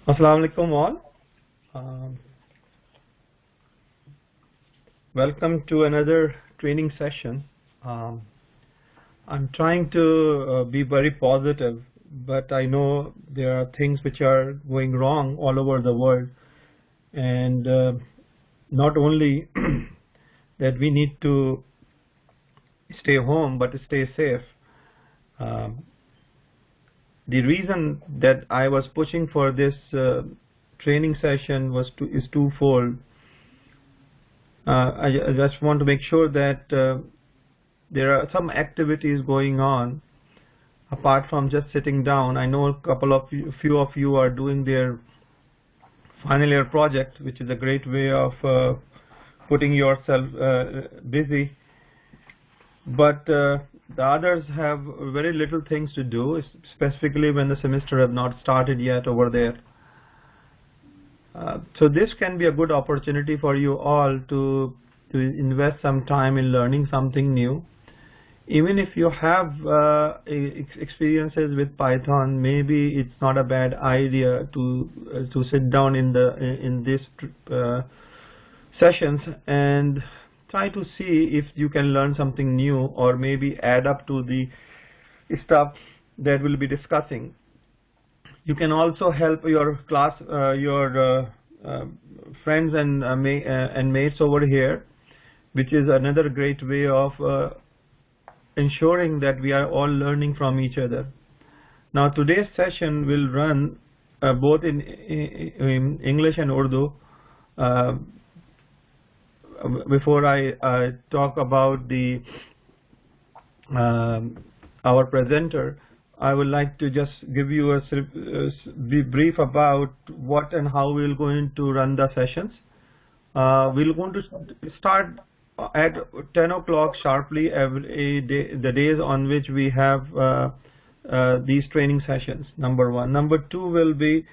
Assalamu alaikum all. Um, Welcome to another training session. I'm trying to be very positive, but I know there are things which are going wrong all over the world, and not only that we need to stay home, but stay safe. Um, the reason that I was pushing for this training session is twofold. I just want to make sure that there are some activities going on apart from just sitting down. I know few of you are doing their final year project, which is a great way of putting yourself busy, but the others have very little things to do, specifically when the semester have not started yet over there. So this can be a good opportunity for you all to invest some time in learning something new. Even if you have experiences with Python, maybe it's not a bad idea to sit down in these sessions and try to see if you can learn something new, or maybe add up to the stuff that we'll be discussing. You can also help your class, friends and mates over here, which is another great way of ensuring that we are all learning from each other. Now today's session will run both in English and Urdu. Before I talk about our presenter, I would like to just give you a be brief about what and how we're going to run the sessions. We're going to start at 10 o'clock sharply every day, the days on which we have these training sessions, number one. Number two will be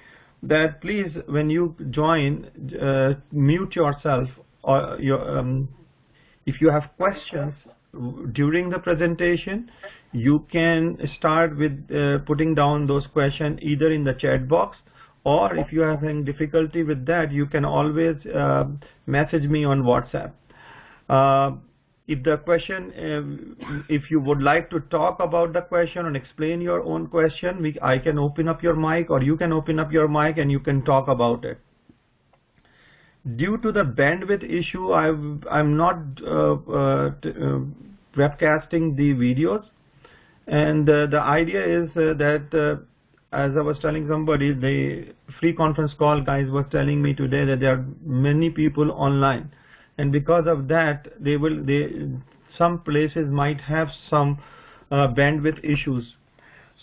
that please, when you join, mute yourself, or if you have questions during the presentation, you can start with putting down those questions either in the chat box, or if you are having difficulty with that, you can always message me on WhatsApp. If the question, if you would like to talk about the question and explain your own question, I can open up your mic, or you can open up your mic and you can talk about it. Due to the bandwidth issue, I'm not webcasting the videos, and the idea is that as I was telling somebody, the free conference call guys were telling me today that there are many people online, and because of that some places might have some bandwidth issues.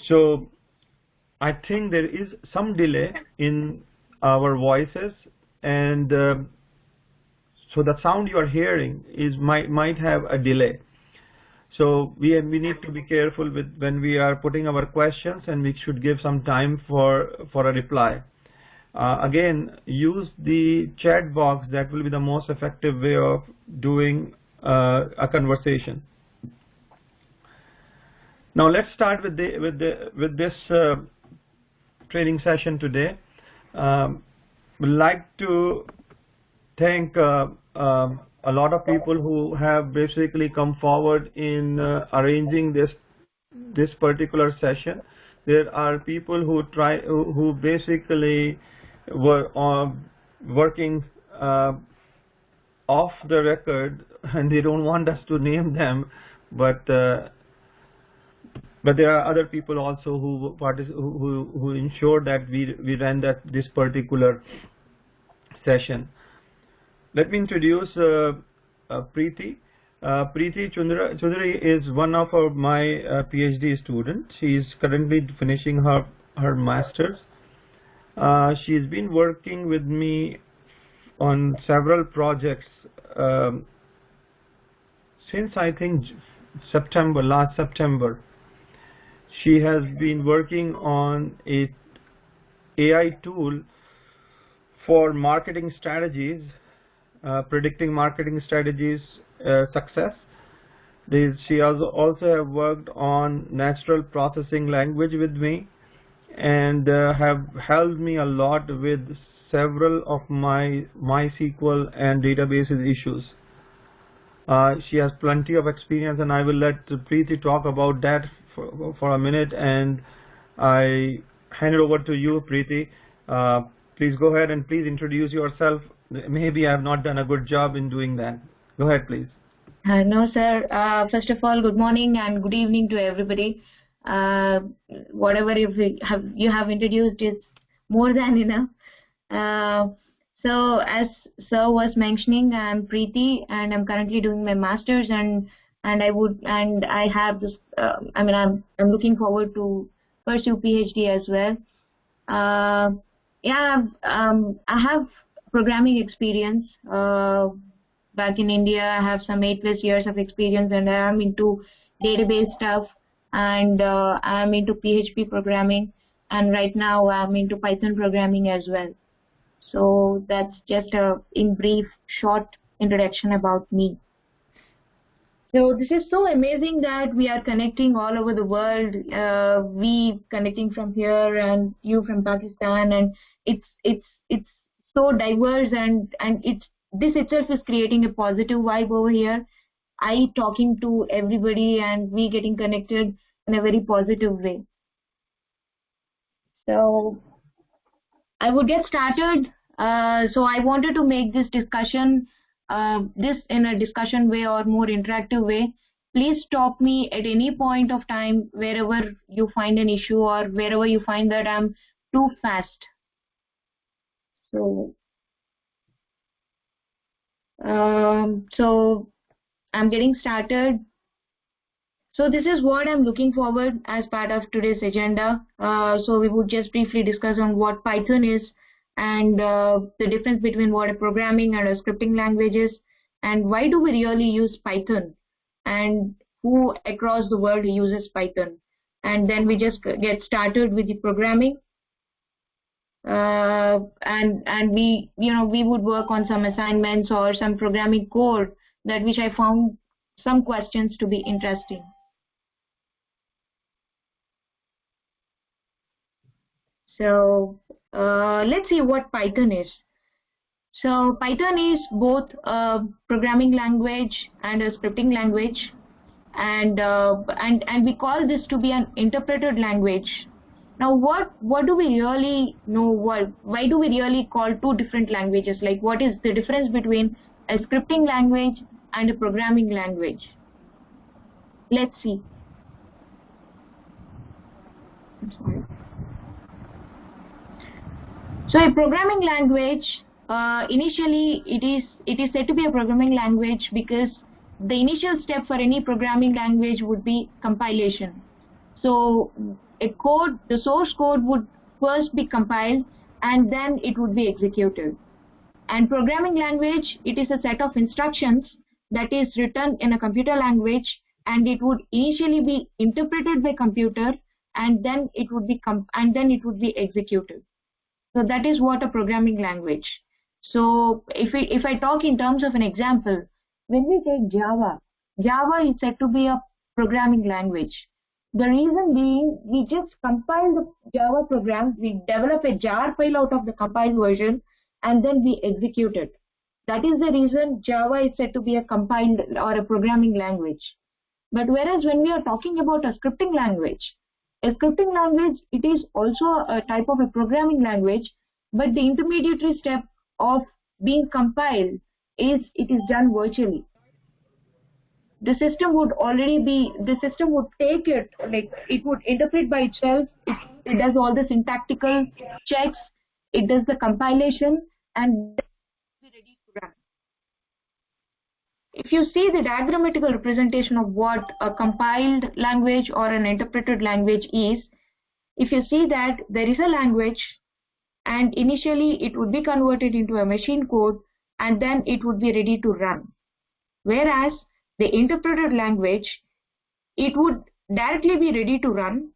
So I think there is some delay in our voices, and so the sound you are hearing might have a delay. So we need to be careful with when we are putting our questions, and we should give some time for a reply. Again, use the chat box. That will be the most effective way of doing a conversation. Now let's start with this training session today. Would like to thank a lot of people who have basically come forward in arranging this particular session. There are people who basically were working off the record, and they don't want us to name them, but there are other people also who ensure that we ran this particular session. Let me introduce Preethi. Preethi Chunduri is one of my PhD students. She is currently finishing her master's. She's been working with me on several projects since I think last September. She has been working on a AI tool for marketing strategies, predicting marketing strategies success. She also have worked on natural processing language with me, and have helped me a lot with several of my MySQL and databases issues. She has plenty of experience, and I will let Preethi talk about that for a minute, and I hand it over to you, Preethi. Please go ahead and please introduce yourself. Maybe I have not done a good job in doing that. Go ahead, please. No, sir. First of all, good morning and good evening to everybody. Whatever you have introduced is more than enough. So as sir was mentioning, I'm Preethi and I'm currently doing my masters, and I have this. I'm looking forward to pursue PhD as well. I have programming experience. Back in India, I have some 8+ years of experience, and I am into database stuff, and I'm into PHP programming, and right now I'm into Python programming as well. So that's just a in brief short introduction about me. So this is so amazing that we are connecting all over the world. We connecting from here and you from Pakistan, and it's so diverse, and this itself is creating a positive vibe over here. I talking to everybody and we getting connected in a very positive way. So I would get started. So I wanted to make this discussion this in a discussion way or more interactive way. Please stop me at any point of time wherever you find an issue or wherever you find that I'm too fast. So I'm getting started. So this is what I'm looking forward as part of today's agenda. So we would just briefly discuss on what Python is, and the difference between what a programming and a scripting language is, and why do we really use Python, and who across the world uses Python. And then we just get started with the programming. And we would work on some assignments or some programming code that which I found some questions to be interesting. So let's see what Python is. So Python is both a programming language and a scripting language, and we call this to be an interpreted language. Now, what do we really know? Why do we really call two different languages? Like, what is the difference between a scripting language and a programming language? Let's see. So a programming language, initially it is said to be a programming language because the initial step for any programming language would be compilation. So the source code would first be compiled and then it would be executed. And programming language, it is a set of instructions that is written in a computer language, and it would initially be interpreted by computer, and then it would be executed. So that is what a programming language. So if I talk in terms of an example, when we take Java is said to be a programming language. The reason being, we just compile the Java program, we develop a jar file out of the compiled version, and then we execute it. That is the reason Java is said to be a compiled or a programming language. But whereas when we are talking about a scripting language, it is also a type of a programming language, but the intermediary step of being compiled is done virtually. The system would take it, like it would interpret by itself. It does all the syntactical checks, it does the compilation, and then be ready to run. If you see the diagrammatical representation of what a compiled language or an interpreted language is, if you see that there is a language and initially it would be converted into a machine code and then it would be ready to run. Whereas the interpreted language, it would directly be ready to run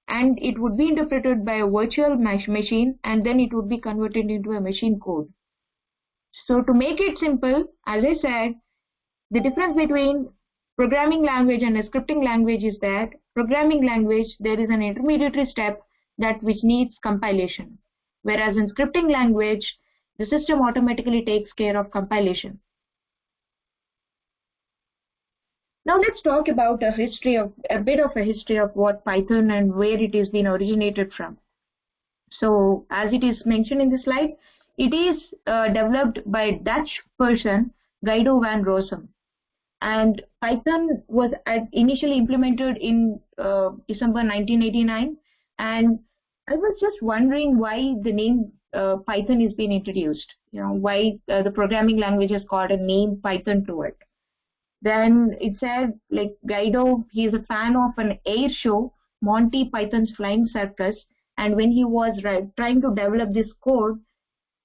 and it would be interpreted by a virtual machine and then it would be converted into a machine code. So to make it simple, as I said, the difference between programming language and a scripting language is that programming language, there is an intermediary step that which needs compilation. Whereas in scripting language, the system automatically takes care of compilation. Now let's talk about a bit of a history of what Python and where it has been originated from. So as it is mentioned in the slide, it is developed by a Dutch person, Guido van Rossum. And Python was initially implemented in December 1989. And I was just wondering why the name Python is being introduced. Why the programming language has got a name Python to it. Then it said, like, Guido, he is a fan of an air show, Monty Python's Flying Circus, and when he was trying to develop this code,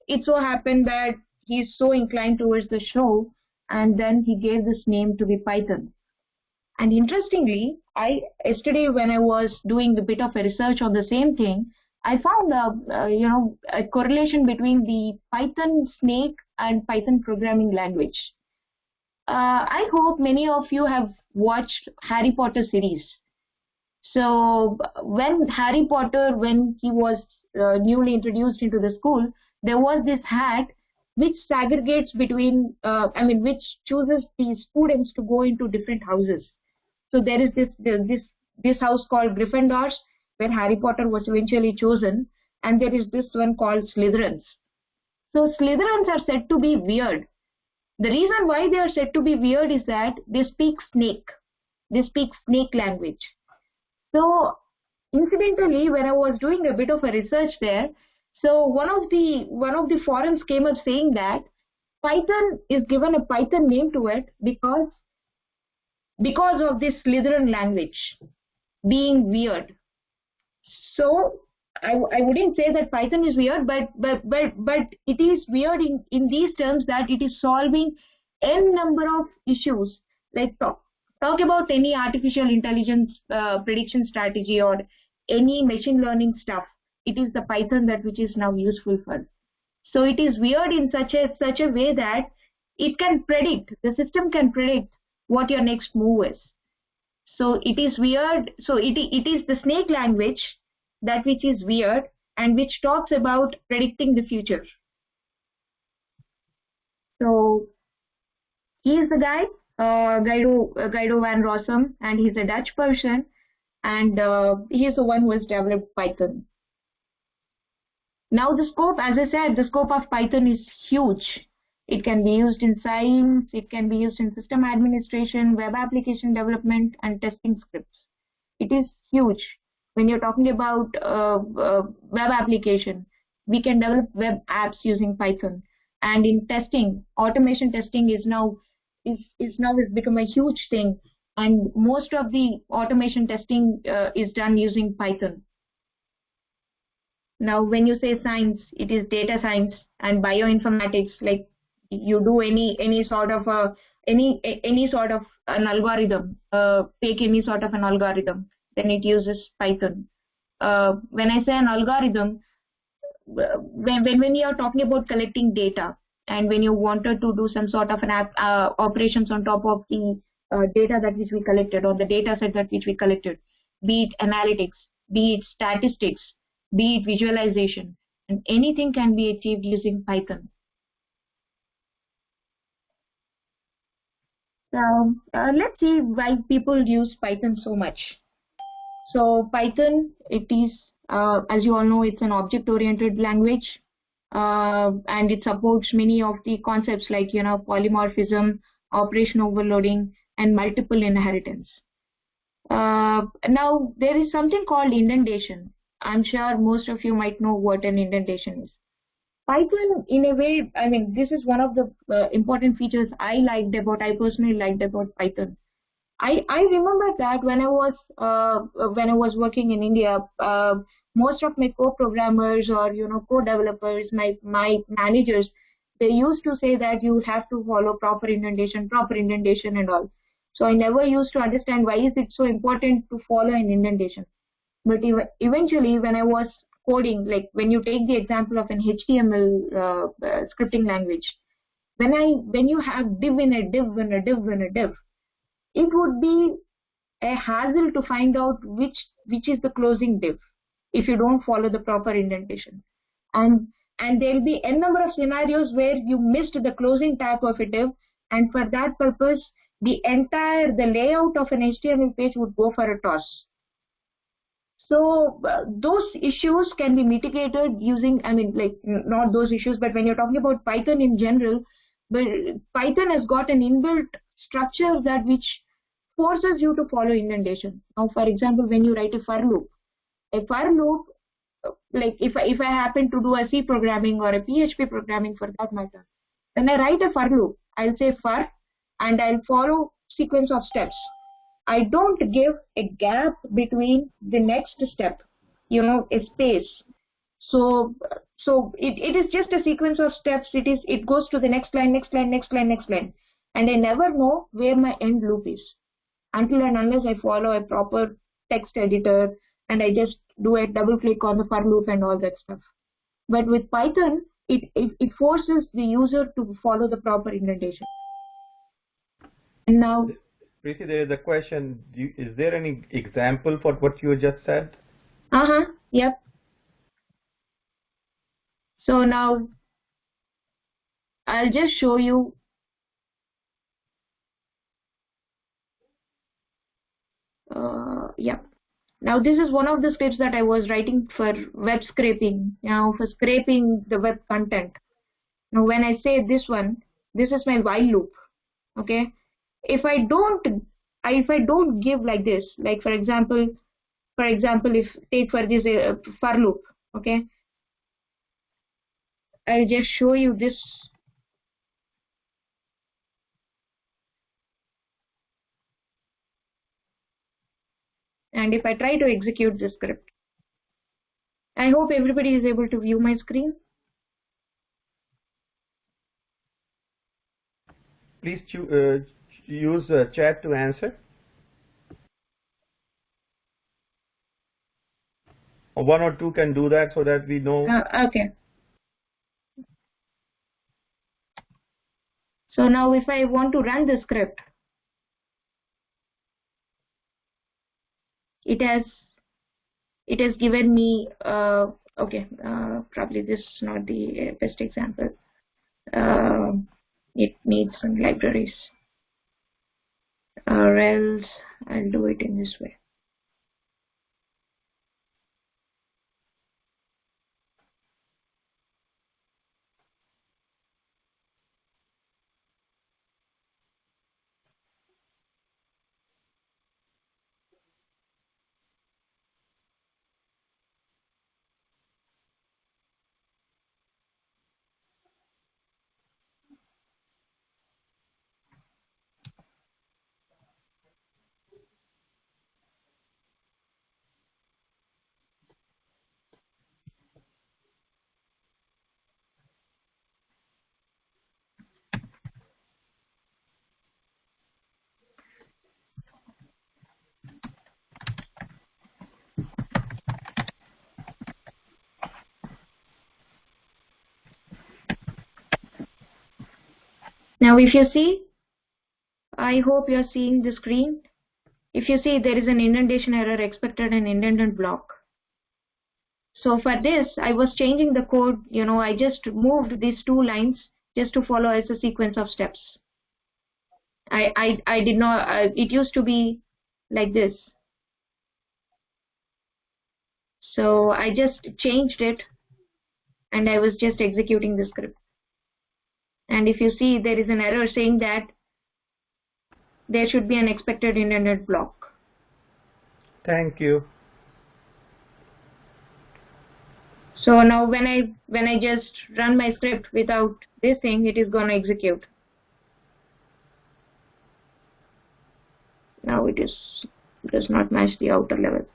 it so happened that he is so inclined towards the show, and then he gave this name to be Python. And interestingly, yesterday when I was doing a bit of a research on the same thing, I found a correlation between the Python snake and Python programming language. I hope many of you have watched Harry Potter series. So when Harry Potter, when he was newly introduced into the school, there was this hat which segregates between, which chooses the students to go into different houses. So there is this house called Gryffindors, where Harry Potter was eventually chosen, and there is this one called Slytherins. So Slytherins are said to be weird. The reason why they are said to be weird is that they speak snake. They speak snake language. So incidentally, when I was doing a bit of a research there, so one of the forums came up saying that Python is given a Python name to it because of this Slytherin language being weird. So I wouldn't say that Python is weird, but it is weird in these terms that it is solving n number of issues. Like talk about any artificial intelligence prediction strategy or any machine learning stuff. It is the Python that which is now useful for. So it is weird in such a way that it can predict, the system can predict what your next move is. So it is weird. So it is the snake language that which is weird and which talks about predicting the future. So he is the guy, Guido van Rossum, and he's a Dutch person, and he is the one who has developed Python. Now the scope, as I said, the scope of Python is huge. It can be used in science, it can be used in system administration, web application development, and testing scripts. It is huge. When you're talking about web application, we can develop web apps using Python. And in testing, automation testing is now become a huge thing. And most of the automation testing is done using Python. Now, when you say science, it is data science and bioinformatics. Like you do any sort of an algorithm, take any sort of an algorithm, then it uses Python. When I say an algorithm, when you are talking about collecting data and when you wanted to do some sort of an operations on top of the data that which we collected or the data set that which we collected, be it analytics, be it statistics, be it visualization, and anything can be achieved using Python. So let's see why people use Python so much. So Python, it is, as you all know, it's an object-oriented language, and it supports many of the concepts like, polymorphism, operation overloading, and multiple inheritance. Now, there is something called indentation. I'm sure most of you might know what an indentation is. Python, in a way, this is one of the important features I personally liked about Python. I remember that when I was working in India, most of my co-programmers or co-developers, my managers, they used to say that you have to follow proper indentation and all. So I never used to understand why is it so important to follow an indentation. But eventually, when I was coding, like when you take the example of an HTML scripting language, when you have div in a div in a div in a div, it would be a hassle to find out which is the closing div. if you don't follow the proper indentation. And there will be n number of scenarios where you missed the closing tag of a div, and for that purpose the layout of an HTML page would go for a toss. So those issues can be mitigated using, I mean, like, not those issues, but when you're talking about Python in general, but Python has got an inbuilt structure that which forces you to follow indentation. Now, for example, when you write a for loop, like if I happen to do a C programming or a PHP programming for that matter, when I write a for loop, I'll say for, and I'll follow sequence of steps. I don't give a gap between the next step, a space. So it is just a sequence of steps. It goes to the next line, next line, next line, next line, and I never know where my end loop is until and unless I follow a proper text editor and I just do a double click on the for loop and all that stuff. But with Python, it forces the user to follow the proper indentation. And now, Preethi, there is a question. Is there any example for what you just said? Yep. So now I'll just show you. Yep. Now this is one of the scripts that I was writing for web scraping. For scraping the web content. Now when I say this one, this is my while loop. Okay. If I don't give like this, like for example, if take for this for loop, okay, I'll just show you this. And if I try to execute this script, I hope everybody is able to view my screen. Please use chat to answer. Or one or two can do that so that we know. Okay. So now if I want to run the script, it has given me, okay, probably this is not the best example. It needs some libraries, or else I'll do it in this way. Now if you see, I hope you are seeing the screen. If you see, there is an indentation error expected an indented block. So for this, I was changing the code, I just moved these two lines just to follow as a sequence of steps. I did not, it used to be like this. So I just changed it and I was just executing the script. And if you see, there is an error saying that there should be an expected indented block. Thank you. So now when I just run my script without this thing, it is going to execute. Now it does not match the outer level.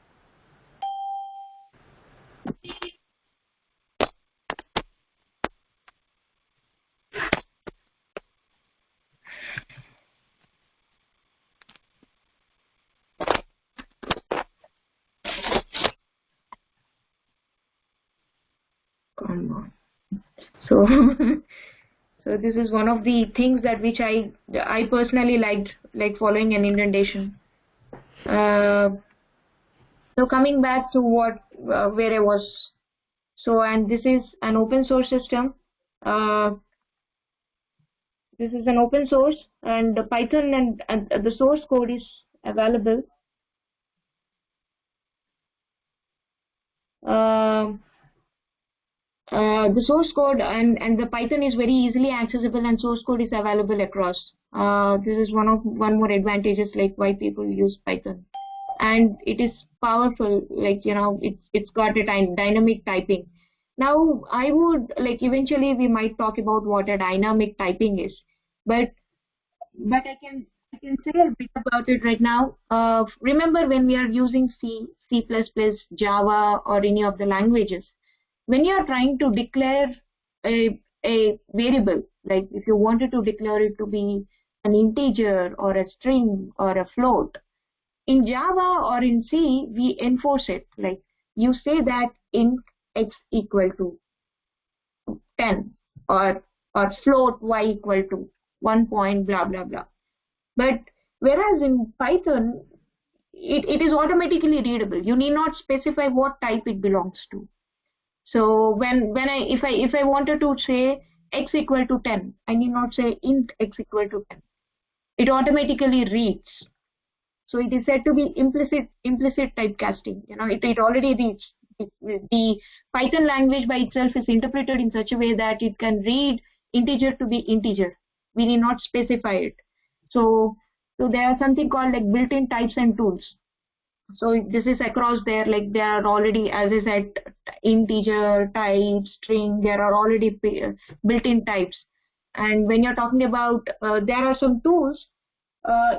Come on. So so this is one of the things that which I personally liked, like following an indentation. So coming back to where I was. So, and this is an open source system. This is an open source, and the Python and the source code is available. The source code and the Python is very easily accessible, and source code is available across. This is one more advantages, like why people use Python, and it is powerful. Like, you know, it's got a dynamic typing. Now I would like, eventually we might talk about what a dynamic typing is, but I can say a bit about it right now. Remember, when we are using C, C++, Java, or any of the languages, when you are trying to declare a variable, like if you wanted to declare it to be an integer or a string or a float, in Java or in C, we enforce it. Like, you say that int x equal to 10, or float y equal to 1 point, blah blah blah. But whereas in Python, it is automatically readable. You need not specify what type it belongs to. So if I wanted to say x equal to 10, I need not say int x equal to 10. It automatically reads. So it is said to be implicit typecasting. You know, it already reads. The Python language by itself is interpreted in such a way that it can read integer to be integer. We need not specify it. So there are something called like built-in types and tools. So this is across there, like there are already, as I said, integer, type, string, there are already built-in types. And when you're talking about, there are some tools,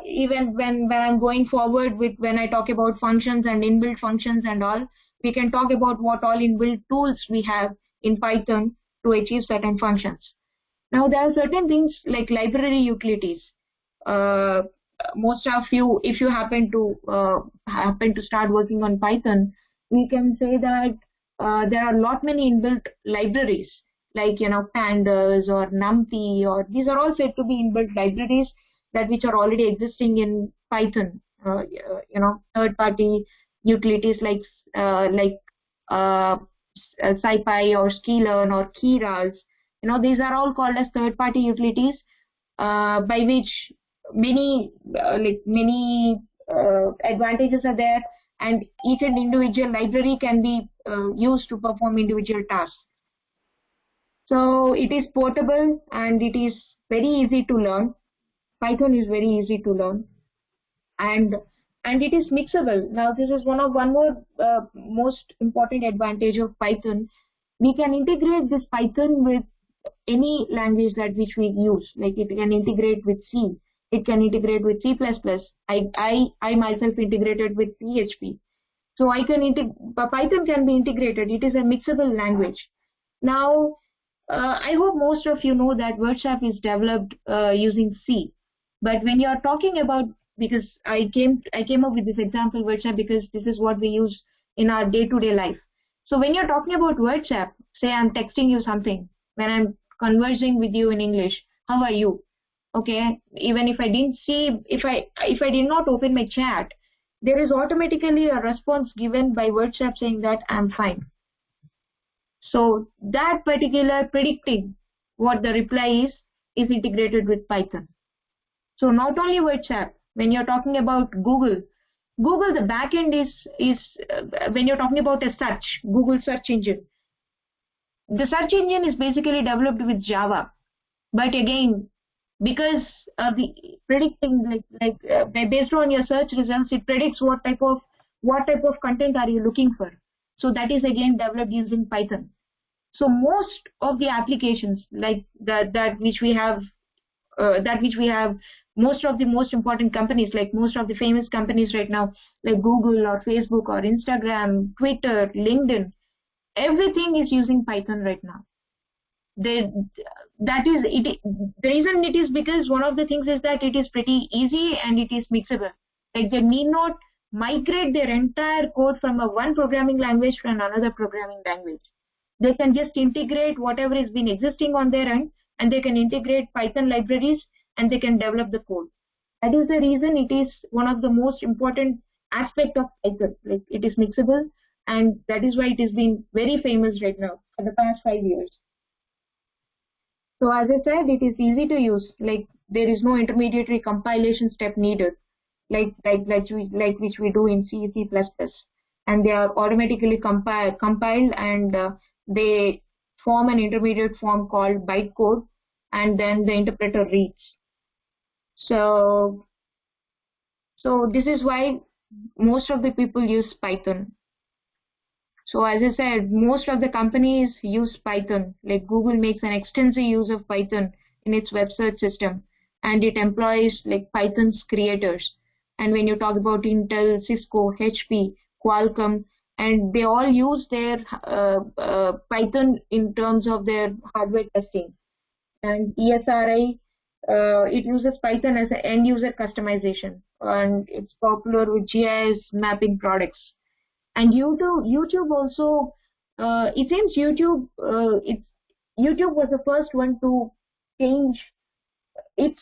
even when I'm going forward with, when I talk about functions and inbuilt functions and all, we can talk about what all inbuilt tools we have in Python to achieve certain functions. Now there are certain things like library utilities. Most of you, if you happen to start working on Python, we can say that there are a lot many inbuilt libraries, like, you know, pandas or numpy, or these are all said to be inbuilt libraries that which are already existing in Python. You know, third-party utilities like SciPy or sklearn or Keras. You know, these are all called as third-party utilities, by which many advantages are there, and each and individual library can be used to perform individual tasks. So it is portable and it is very easy to learn. Python is very easy to learn, and it is mixable. Now this is one more most important advantage of Python. We can integrate this Python with any language that which we use. Like, it can integrate with C, it can integrate with C++. I myself integrated with PHP. So Python can be integrated. It is a mixable language. Now, I hope most of you know that WordSap is developed using C. But when you are talking about, because I came up with this example WordSap because this is what we use in our day-to-day life. So when you're talking about WordSap, say I'm texting you something, when I'm conversing with you in English, how are you? Okay, even if I didn't see, if I did not open my chat, there is automatically a response given by WordSap saying that I'm fine. So that particular predicting what the reply is integrated with Python. So not only WordSap, when you're talking about Google, the backend is when you're talking about a search, Google search engine. The search engine is basically developed with Java, but again, because of the predicting, based on your search results, it predicts what type of content are you looking for. So that is again developed using Python. So most of the applications like that which we have, most of the most important companies, like most of the famous companies right now, like Google or Facebook or Instagram, Twitter, LinkedIn, everything is using Python right now. The reason it is because one of the things is that it is pretty easy and it is mixable. Like, they need not migrate their entire code from one programming language to another programming language. They can just integrate whatever has been existing on their end, and they can integrate Python libraries and they can develop the code. That is the reason it is one of the most important aspect of Python. Like it is mixable, and that is why it has been very famous right now for the past 5 years. So as I said, it is easy to use. Like there is no intermediary compilation step needed, which we do in C, C++, and they are automatically compiled, and they form an intermediate form called bytecode, and then the interpreter reads. So this is why most of the people use Python. So as I said, most of the companies use Python. Like Google makes an extensive use of Python in its web search system, and it employs like Python's creators. And when you talk about Intel, Cisco, HP, Qualcomm, and they all use their Python in terms of their hardware testing. And ESRI, it uses Python as an end user customization, and it's popular with GIS mapping products. And YouTube also, it seems YouTube was the first one to change its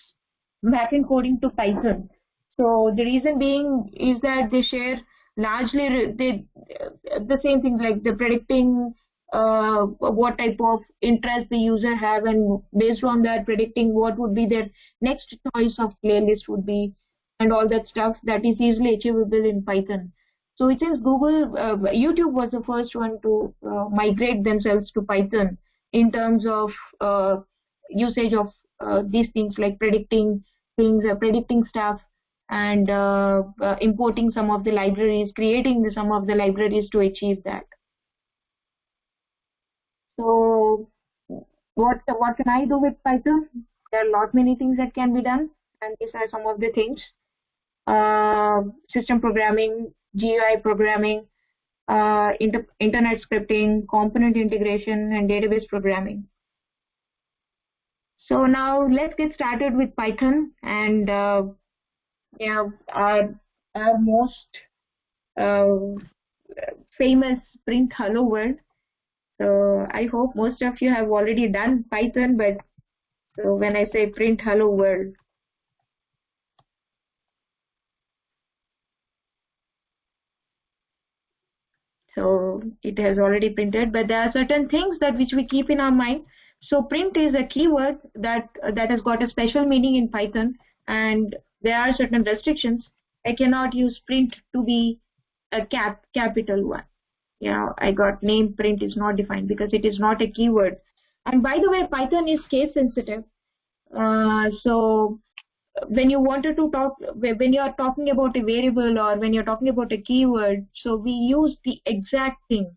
backend coding to Python. So the reason being is that they share largely the same thing, like they're predicting what type of interest the user have, and based on that predicting what would be their next choice of playlist would be, and all that stuff that is easily achievable in Python. So it is YouTube was the first one to migrate themselves to Python in terms of usage of these things, like predicting things, predicting stuff, and importing some of the libraries, creating some of the libraries to achieve that. So what can I do with Python? There are many things that can be done, and these are some of the things. System programming, GUI programming, internet scripting, component integration, and database programming. So now let's get started with Python, and our most famous print hello world. So I hope most of you have already done Python, but so when I say print hello world, so it has already printed, but there are certain things that which we keep in our mind. So print is a keyword that has got a special meaning in Python, and there are certain restrictions. I cannot use print to be a capital one. I got name print is not defined because it is not a keyword. And by the way, Python is case sensitive. So when you wanted to talk, when you are talking about a variable or when you're talking about a keyword, so we use the exact thing,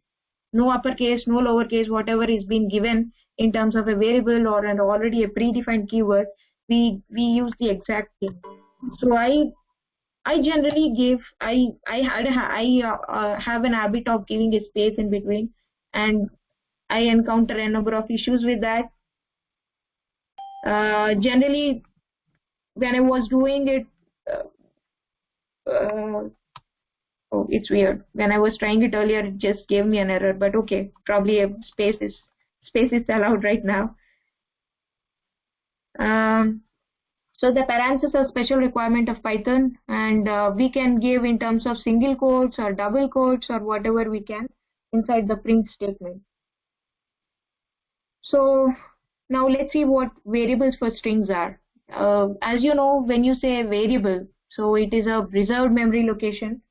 no uppercase, no lowercase, whatever is being given in terms of a variable or an already a predefined keyword, we use the exact thing. So I generally give, I have an habit of giving a space in between, and I encounter a number of issues with that. Generally, when I was doing it, oh, it's weird. When I was trying it earlier, it just gave me an error. But okay, probably a space is allowed right now. So the parentheses are special requirement of Python, and we can give in terms of single quotes or double quotes or whatever we can inside the print statement. So now let's see what variables for strings are. As you know, when you say a variable, so it is a reserved memory location,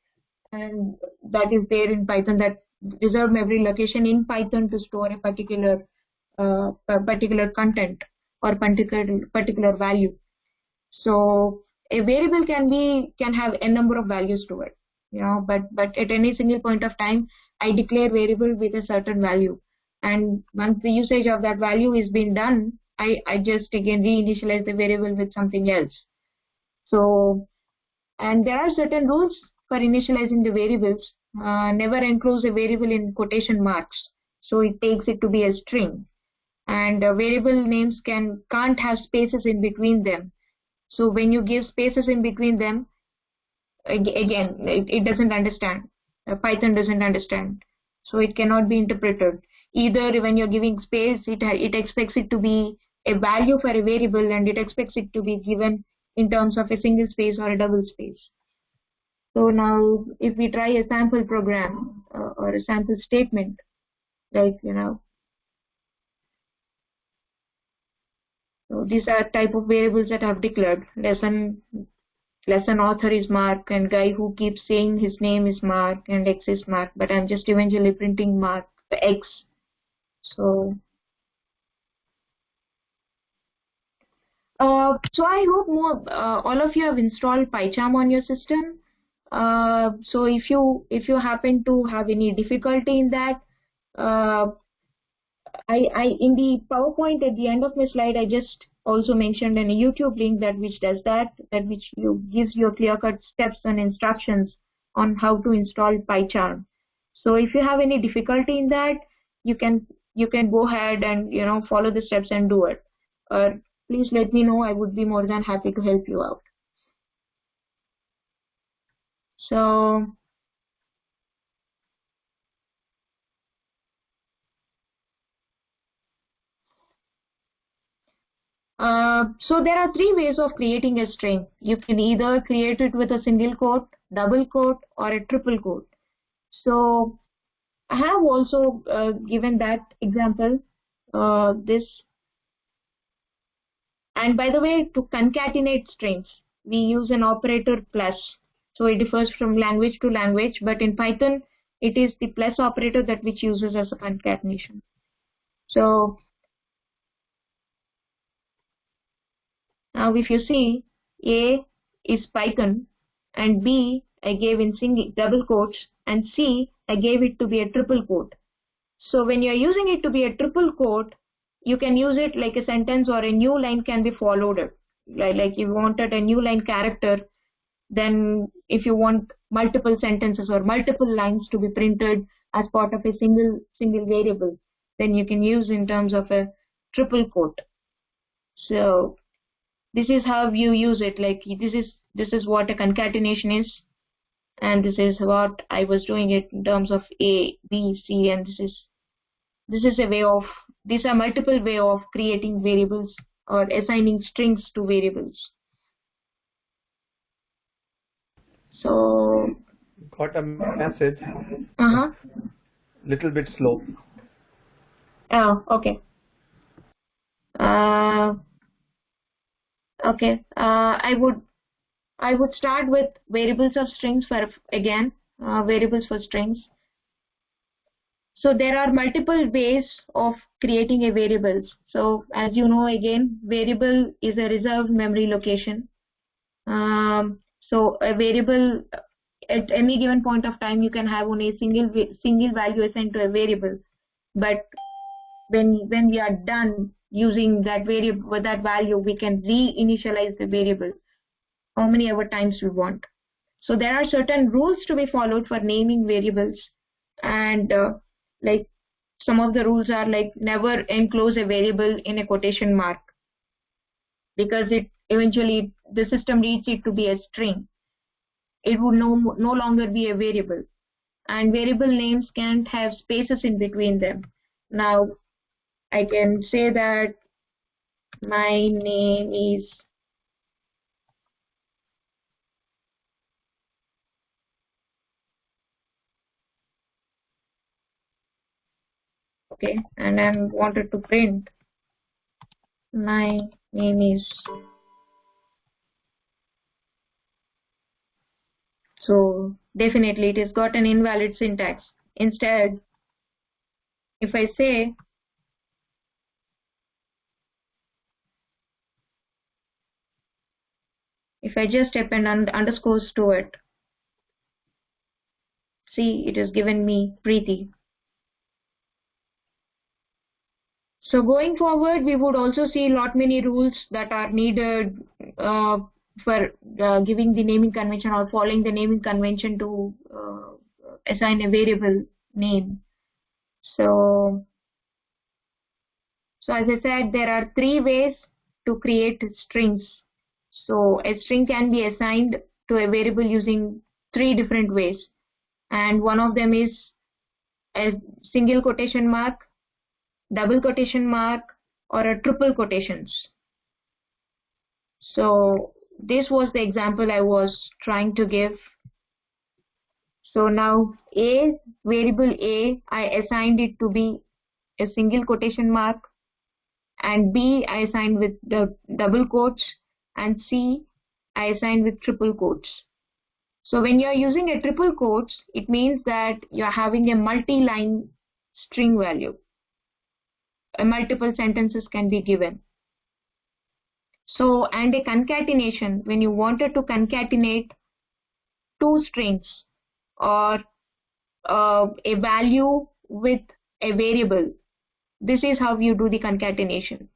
and that is there in Python, that reserved memory location in Python to store a particular content or particular value. So a variable can have a number of values to it, but at any single point of time, I declare variable with a certain value, and once the usage of that value is being done, I just again reinitialize the variable with something else. So, and there are certain rules for initializing the variables. Never enclose a variable in quotation marks, so it takes it to be a string, and variable names can't have spaces in between them. So when you give spaces in between them, again, it doesn't understand. Python doesn't understand. So it cannot be interpreted. Either when you're giving space, it expects it to be a value for a variable, and it expects it to be given in terms of a single space or a double space. So now if we try a sample program or a sample statement, like, so these are type of variables that I've declared. Lesson author is Mark, and guy who keeps saying his name is Mark, and X is Mark, but I'm just eventually printing Mark X. So so I hope all of you have installed PyCharm on your system. So if you happen to have any difficulty in that, I in the PowerPoint at the end of my slide, I just also mentioned a YouTube link that which gives you clear-cut steps and instructions on how to install PyCharm. So if you have any difficulty in that, you can go ahead and follow the steps and do it. Please let me know. I would be more than happy to help you out. So so there are three ways of creating a string. You can either create it with a single quote, double quote, or a triple quote. So I have also given that example, this. And by the way, to concatenate strings, we use an operator plus. So it differs from language to language, but in Python, it is the plus operator that which uses as a concatenation. So now if you see, A is Python, and B I gave in single double quotes, and C I gave it to be a triple quote. So when you are using it to be a triple quote, you can use it like a sentence, or a new line can be followed. Like you wanted a new line character, then if you want multiple sentences or multiple lines to be printed as part of a single variable, then you can use in terms of a triple quote. So this is how you use it. Like this is what a concatenation is, and this is what I was doing it in terms of A, B, C, and these are multiple way of creating variables or assigning strings to variables. So got a message. Little bit slow. Oh, okay. Okay. I would start with variables of strings variables for strings. So there are multiple ways of creating a variables. So as you know, again, variable is a reserved memory location. So a variable at any given point of time, you can have only a single value assigned to a variable. But when we are done using that variable with that value, we can reinitialize the variable how many ever times we want. So there are certain rules to be followed for naming variables, and like some of the rules are like never enclose a variable in a quotation mark, because it eventually the system reads it to be a string. It would no longer be a variable, and variable names can't have spaces in between them. Now I can say that my name is okay, and I wanted to print my name is. So definitely it has got an invalid syntax. Instead, if I say if I just append underscores to it, see, it has given me Preethi. So going forward, we would also see many rules that are needed for giving the naming convention or following the naming convention to assign a variable name. So as I said, there are three ways to create strings. So a string can be assigned to a variable using three different ways, and one of them is a single quotation mark, double quotation mark, or a triple quotations. So this was the example I was trying to give. So now variable A, I assigned it to be a single quotation mark, and B I assigned with the double quotes, and C I assigned with triple quotes. So when you're using a triple quotes, it means that you're having a multi-line string value. Multiple sentences can be given. So, and a concatenation, when you wanted to concatenate two strings or a value with a variable, this is how you do the concatenation.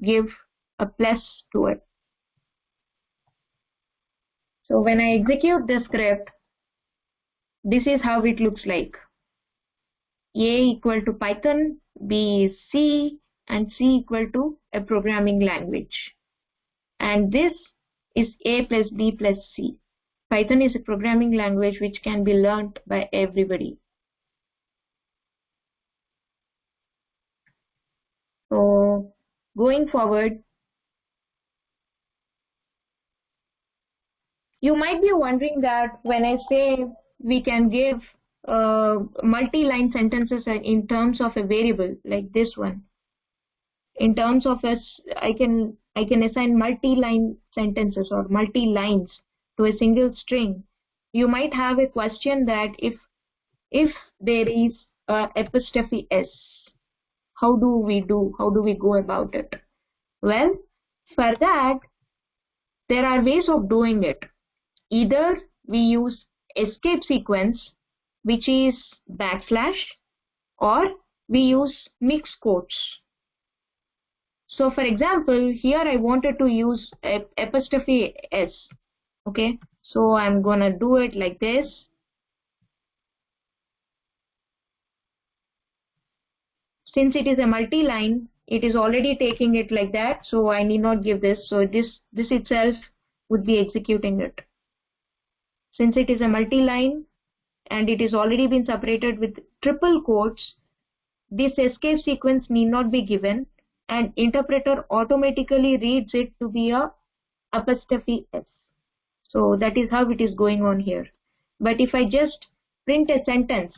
Give a plus to it. So when I execute the script, this is how it looks like. A equal to Python, B is C, and C equal to a programming language. And this is A plus B plus C. Python is a programming language which can be learnt by everybody. So going forward, you might be wondering that when I say we can give multi-line sentences in terms of a variable like this one, in terms of I can assign multi-line sentences or multi-lines to a single string. You might have a question that if there is apostrophe S, how do we go about it? Well, for that there are ways of doing it. Either we use escape sequence, which is backslash, or we use mixed quotes. So for example, here I wanted to use apostrophe S. Okay, so I'm gonna do it like this. Since it is a multi-line, it is already taking it like that, so I need not give this. So this itself would be executing it. Since it is a multi-line and it is already been separated with triple quotes, this escape sequence need not be given, and interpreter automatically reads it to be a apostrophe S. So that is how it is going on here. But if I just print a sentence,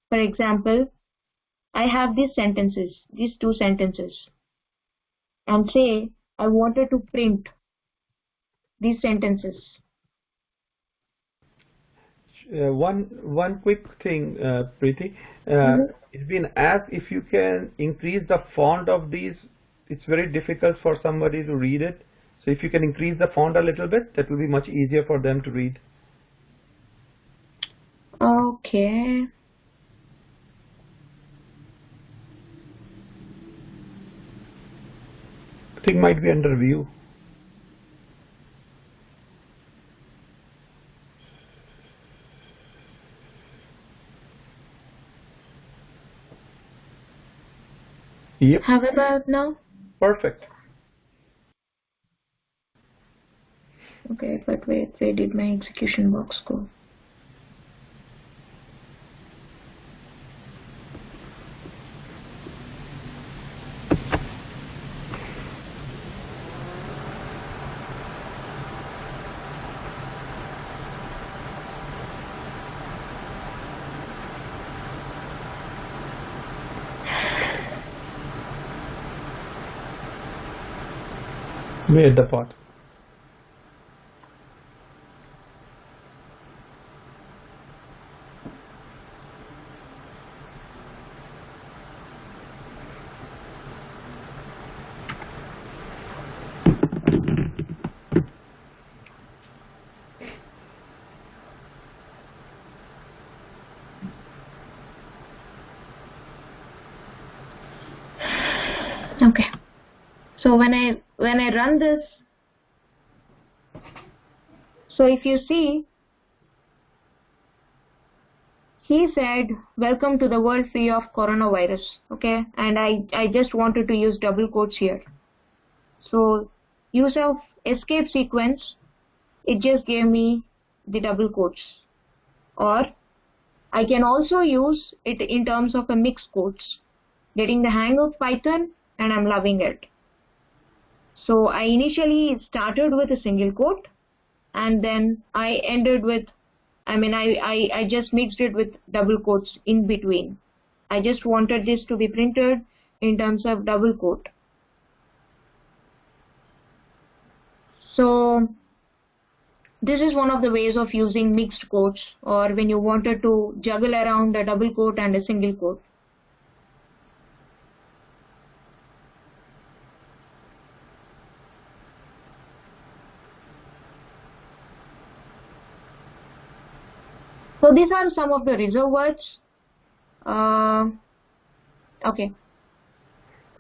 for example, I have these two sentences, and say I wanted to print these sentences. One quick thing, Preethi. It's been asked if you can increase the font of these. It's very difficult for somebody to read it. So if you can increase the font a little bit, that will be much easier for them to read. Okay. I think might be under view. Yep. How about now? Perfect. Okay, but wait, where did my execution box go? Made the part. Okay. So when I run this, so if you see, he said, "Welcome to the world free of coronavirus." Okay, and I just wanted to use double quotes here. So use of escape sequence, it just gave me the double quotes. Or I can also use it in terms of a mixed quotes. Getting the hang of Python, and I'm loving it. So I initially started with a single quote, and then I ended with I mean, I just mixed it with double quotes in between. I just wanted this to be printed in terms of double quote. So this is one of the ways of using mixed quotes, or when you wanted to juggle around a double quote and a single quote. So these are some of the reserved words. Okay.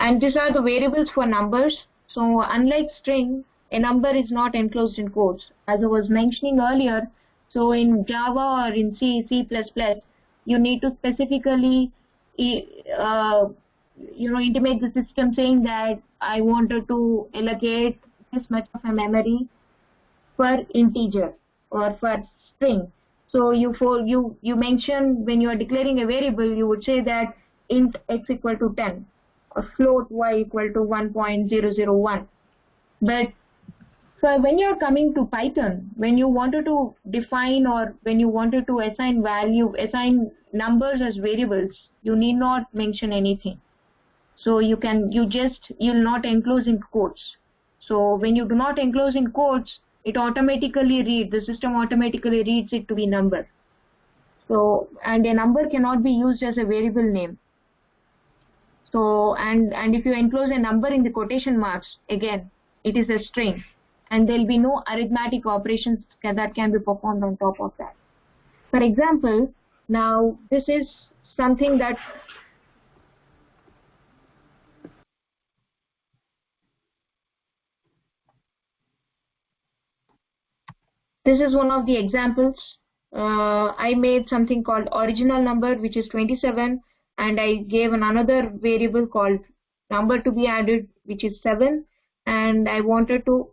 And these are the variables for numbers. So unlike string, a number is not enclosed in quotes. As I was mentioning earlier, so in Java or in C, C++, you need to specifically intimate the system saying that I wanted to allocate this much of a memory for integer or for string. So you mention when you are declaring a variable, you would say that int x equal to 10 or float y equal to 1.001. But so when you are coming to Python, when you wanted to define or when you wanted to assign numbers as variables, you need not mention anything. So you'll not enclose in quotes. So when you do not enclose in quotes, the system automatically reads it to be number. So, and a number cannot be used as a variable name. So, and if you enclose a number in the quotation marks, again, it is a string, and there will be no arithmetic operations that can be performed on top of that. For example, now this is something that this is one of the examples. I made something called original number, which is 27, and I gave another variable called number to be added, which is 7, and I wanted to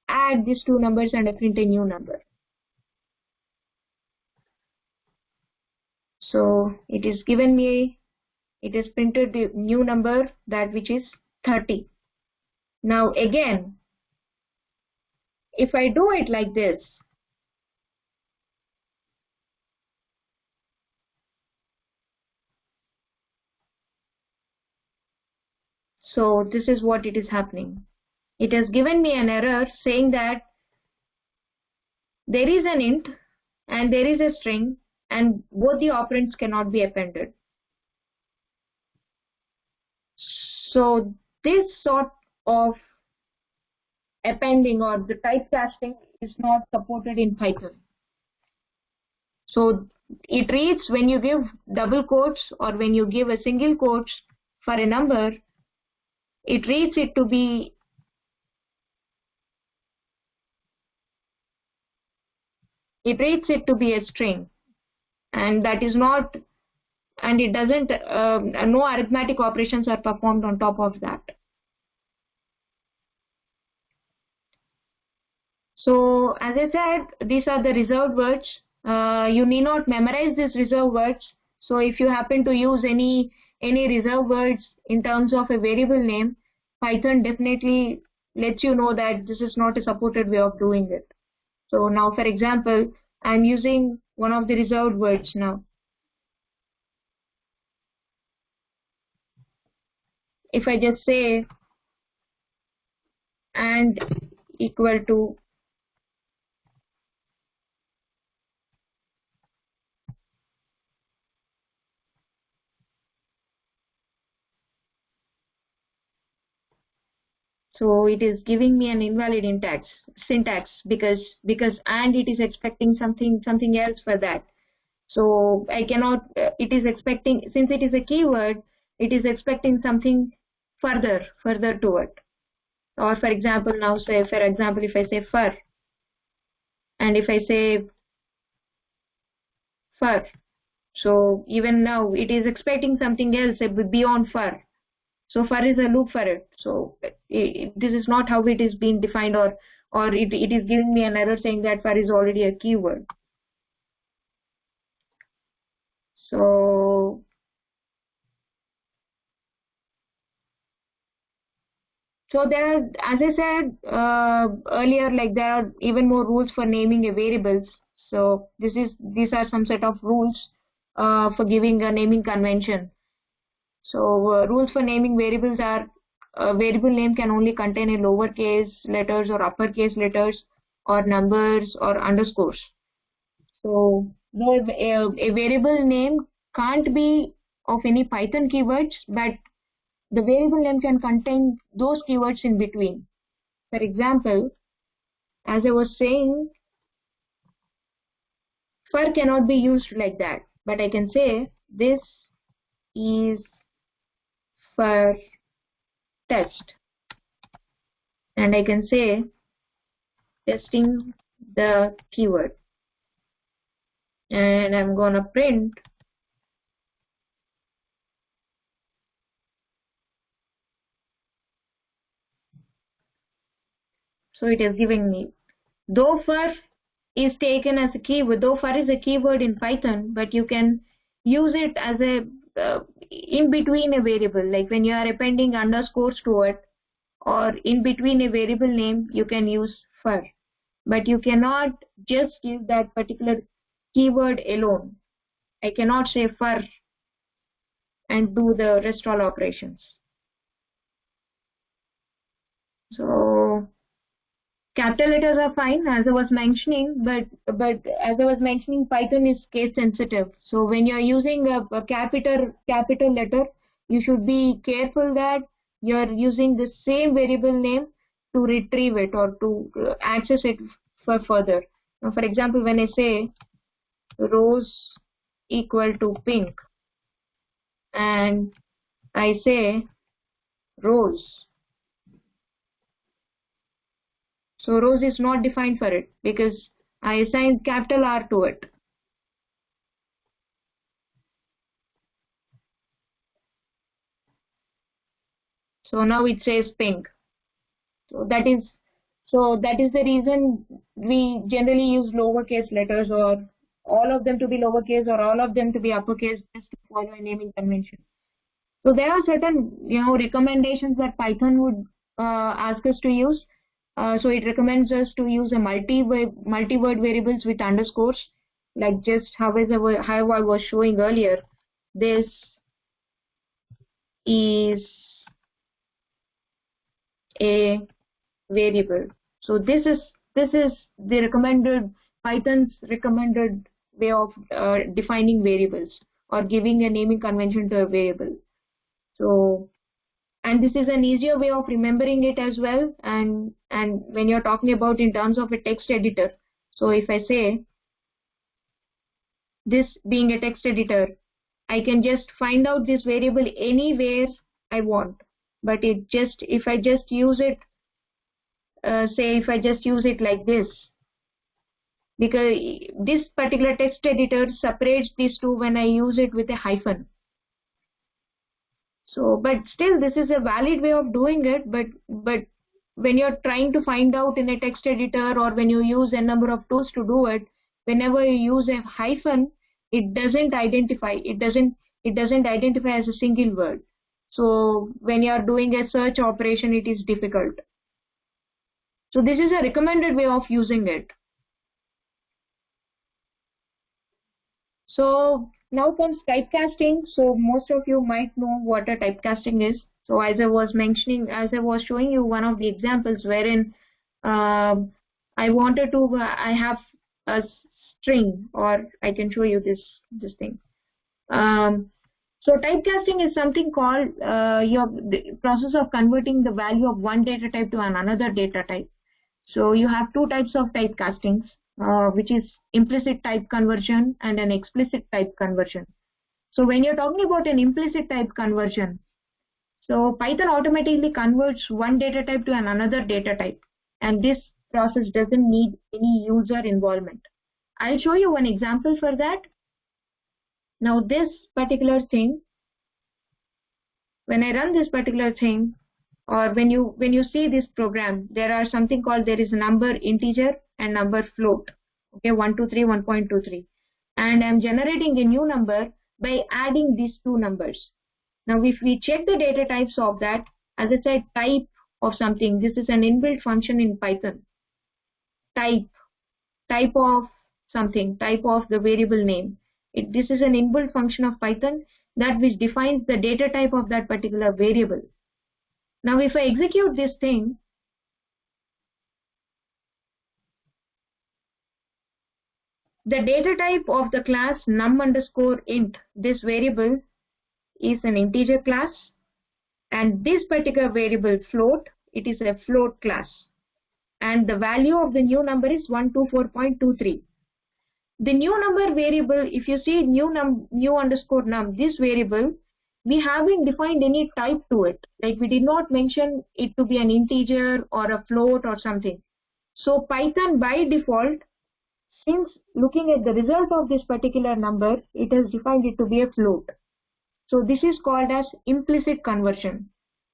add these two numbers and I print a new number. So it is printed the new number, that which is 30. Now again, if I do it like this, so this is what it is happening. It has given me an error saying that there is an int and there is a string and both the operands cannot be appended. So this sort of appending or the typecasting is not supported in Python. So it reads, when you give double quotes or when you give a single quotes for a number, it reads it to be a string, and that is not, and it doesn't, no arithmetic operations are performed on top of that. So as I said, these are the reserved words. You need not memorize these reserved words. So if you happen to use any reserved words in terms of a variable name, Python definitely lets you know that this is not a supported way of doing it. So now, for example, I'm using one of the reserved words now. If I just say and equal to so it is giving me an invalid syntax because and it is expecting something else for that. So I cannot, it is expecting, since it is a keyword, it is expecting something further to it. Or for example, now say, for example, if I say fur, and if I say fur, so even now it is expecting something else beyond fur. So fur is a loop for it. So this is not how it is being defined, or it is giving me an error saying that fur is already a keyword. So there are, as I said earlier, like there are even more rules for naming a variables. So these are some set of rules for giving a naming convention. So rules for naming variables are variable name can only contain a lowercase letters or uppercase letters or numbers or underscores. So no, a variable name can't be of any Python keywords, but the variable name can contain those keywords in between. For example, as I was saying, fur cannot be used like that, but I can say this is for test, and I can say testing the keyword, and I'm gonna print. So it is giving me, though fur is taken as a keyword, though fur is a keyword in Python, but you can use it as a in between a variable, like when you are appending underscores to it, or in between a variable name, you can use fur, but you cannot just give that particular keyword alone. I cannot say fur and do the rest all operations. So capital letters are fine, as I was mentioning, but as I was mentioning, Python is case sensitive. So when you are using a capital letter, you should be careful that you are using the same variable name to retrieve it or to access it for further. Now, for example, when I say rose equal to pink, and I say rose, so rose is not defined for it because I assigned capital R to it. So now it says pink. So that is the reason we generally use lowercase letters, or all of them to be lowercase or all of them to be uppercase, just to follow a naming convention. So there are certain recommendations that Python would ask us to use. So it recommends us to use a multi-word variables with underscores, like just how I was showing earlier. This is a variable. So this is the recommended Python's recommended way of defining variables or giving a naming convention to a variable. So, and this is an easier way of remembering it as well. And when you're talking about in terms of a text editor, so if I say this being a text editor, I can just find out this variable anywhere I want. But if I just use it, say if I just use it like this, because this particular text editor separates these two when I use it with a hyphen. So, but still this is a valid way of doing it, but when you're trying to find out in a text editor, or when you use a number of tools to do it, whenever you use a hyphen, it doesn't identify as a single word. So when you are doing a search operation, it is difficult. So this is a recommended way of using it. So now comes typecasting. So most of you might know what a typecasting is. So as I was showing you one of the examples wherein I have a string, or I can show you this thing. So typecasting is something called the process of converting the value of one data type to another data type. So you have two types of typecastings, which is implicit type conversion and an explicit type conversion. So when you're talking about an implicit type conversion, so Python automatically converts one data type to another data type, and this process doesn't need any user involvement. I'll show you one example for that. Now this particular thing, when I run this particular thing, or when you see this program, there are something called, there is a number integer and number float. Okay, 123, 1.23, and I'm generating a new number by adding these two numbers. Now if we check the data types of that, as I said, type of something, this is an inbuilt function in Python. Type of something, type of the variable name. This is an inbuilt function of Python that which defines the data type of that particular variable. Now if I execute this thing, the data type of the class num_int, this variable is an integer class, and this particular variable float, it is a float class, and the value of the new number is 124.23. The new number variable, if you see new_num, this variable, we haven't defined any type to it. Like we did not mention it to be an integer or a float or something. So Python by default, since looking at the result of this particular number, it has defined it to be a float. So this is called as implicit conversion,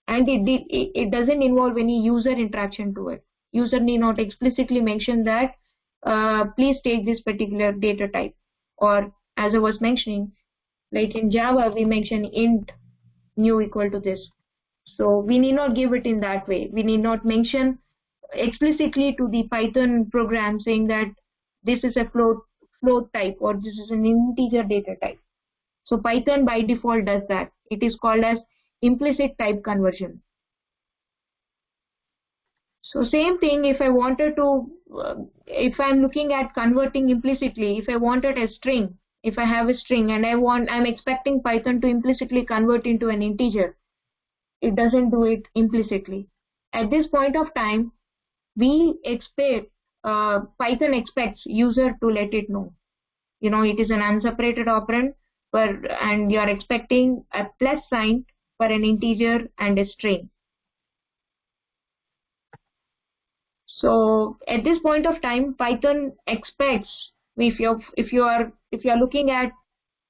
and it doesn't involve any user interaction to it. User need not explicitly mention that please take this particular data type, or as I was mentioning, like in Java we mention int new equal to this. So we need not give it in that way. We need not mention explicitly to the Python program saying that this is a float type or this is an integer data type. So Python by default does that. It is called as implicit type conversion. So same thing, if I wanted to, if I'm looking at converting implicitly, if I wanted a string, if I have a string and I'm expecting Python to implicitly convert into an integer, it doesn't do it implicitly. At this point of time, we expect, Python expects user to let it know. You know, it is an unseparated operand, and you are expecting a plus sign for an integer and a string. So at this point of time, Python expects, if you are looking at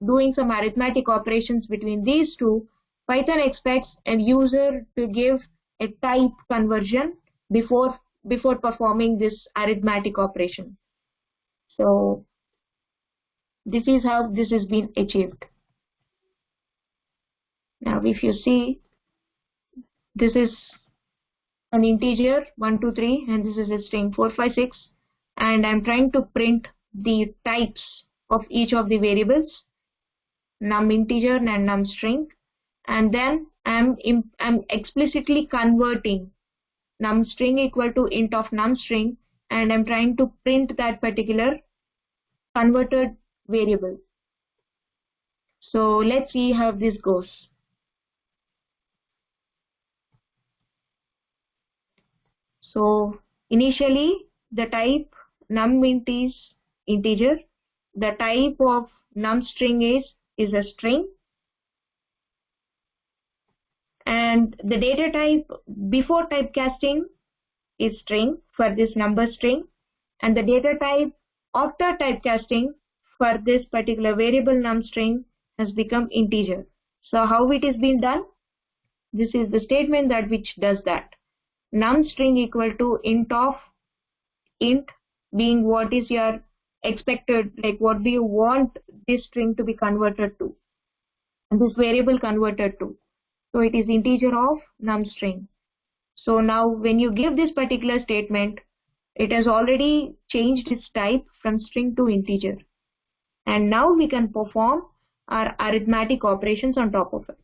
doing some arithmetic operations between these two, Python expects a user to give a type conversion before performing this arithmetic operation. So this is how this has been achieved. Now if you see, this is an integer 1, 2, 3, and this is a string 4, 5, 6, and I'm trying to print the types of each of the variables, num integer and num string, and then I'm explicitly converting num string equal to int of num string, and I'm trying to print that particular converted variable. So let's see how this goes. So initially the type num_int is integer, the type of num string is a string, and the data type before typecasting is string for this number string, and the data type after typecasting for this particular variable num string has become integer. So how it is being done? This is the statement that which does that. Num string equal to int of int, being what is your expected, like what do you want this string to be converted to, and this variable converted to. So it is integer of num string. So now when you give this particular statement, it has already changed its type from string to integer, and now we can perform our arithmetic operations on top of it.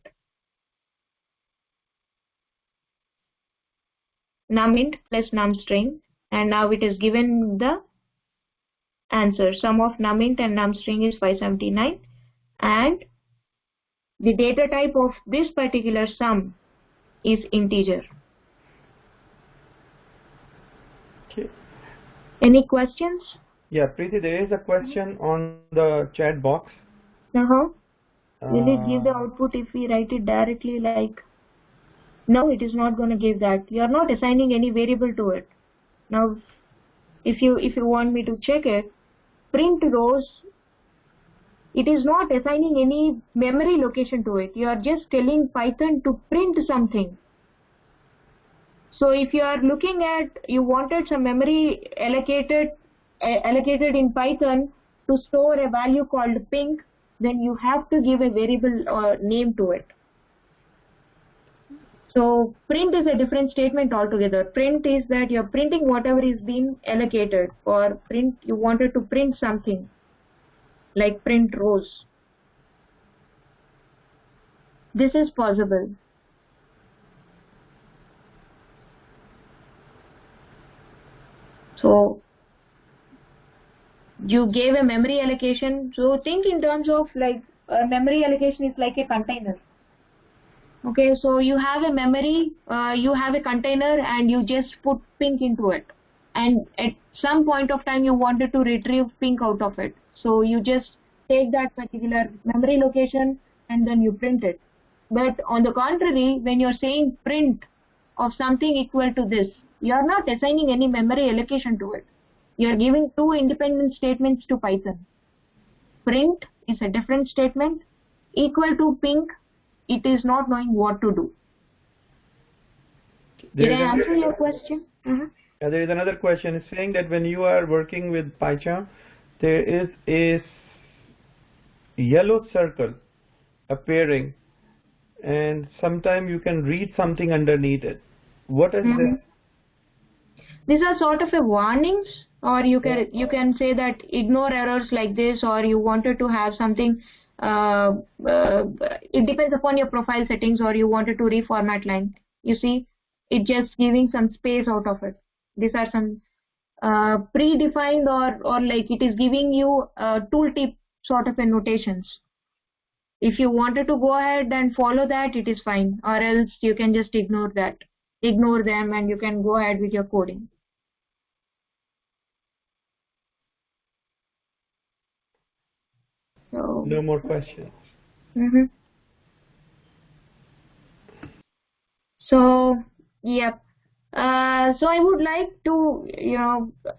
Num_int plus num string, and now it is given the answer. Sum of num_int and num string is 579, and the data type of this particular sum is integer. Okay. Any questions? Yeah, Preeti, there is a question on the chat box. Will it give the output if we write it directly? Like, no, it is not going to give that. You are not assigning any variable to it. Now if you want me to check it, print rows, it is not assigning any memory location to it. You are just telling Python to print something. So if you are looking at, you wanted some memory allocated in Python to store a value called ping, then you have to give a variable name to it. So print is a different statement altogether. Print is that you're printing whatever is being allocated. For print, you wanted to print something like print rows. This is possible. So you gave a memory allocation. So think in terms of like memory allocation is like a container. Okay, so you have a memory, you have a container and you just put pink into it. And at some point of time you wanted to retrieve pink out of it. So you just take that particular memory location and then you print it. But on the contrary, when you're saying print of something equal to this, you're not assigning any memory allocation to it. You're giving two independent statements to Python. Print is a different statement. Equal to pink, it is not knowing what to do. Did I answer your question? There is another question. It's saying that when you are working with PyCharm, there is a yellow circle appearing, and sometimes you can read something underneath it. What is this? These are sort of a warnings, or you can say that ignore errors like this, or you wanted to have something. It depends upon your profile settings, or you wanted to reformat line. You see, it just giving some space out of it. These are some predefined or like it is giving you tooltip sort of a notations. If you wanted to go ahead and follow that, it is fine, or else you can just ignore them, and you can go ahead with your coding. So, no more questions. So, yep. So I would like to,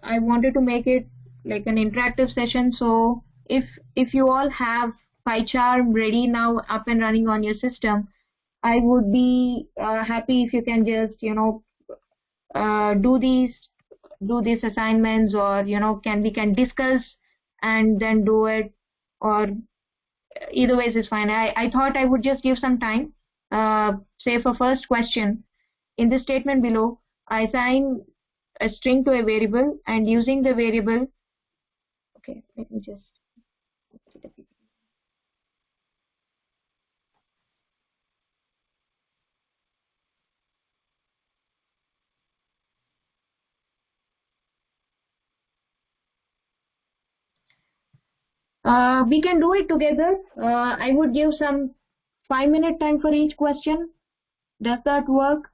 I wanted to make it like an interactive session. So if you all have PyCharm ready now, up and running on your system, I would be happy if you can just, do these assignments, or we can discuss and then do it, or either ways is fine. I thought I would just give some time. Say for first question, in the statement below, I assign a string to a variable, and using the variable, okay, let me just. We can do it together. I would give some 5-minute time for each question. Does that work?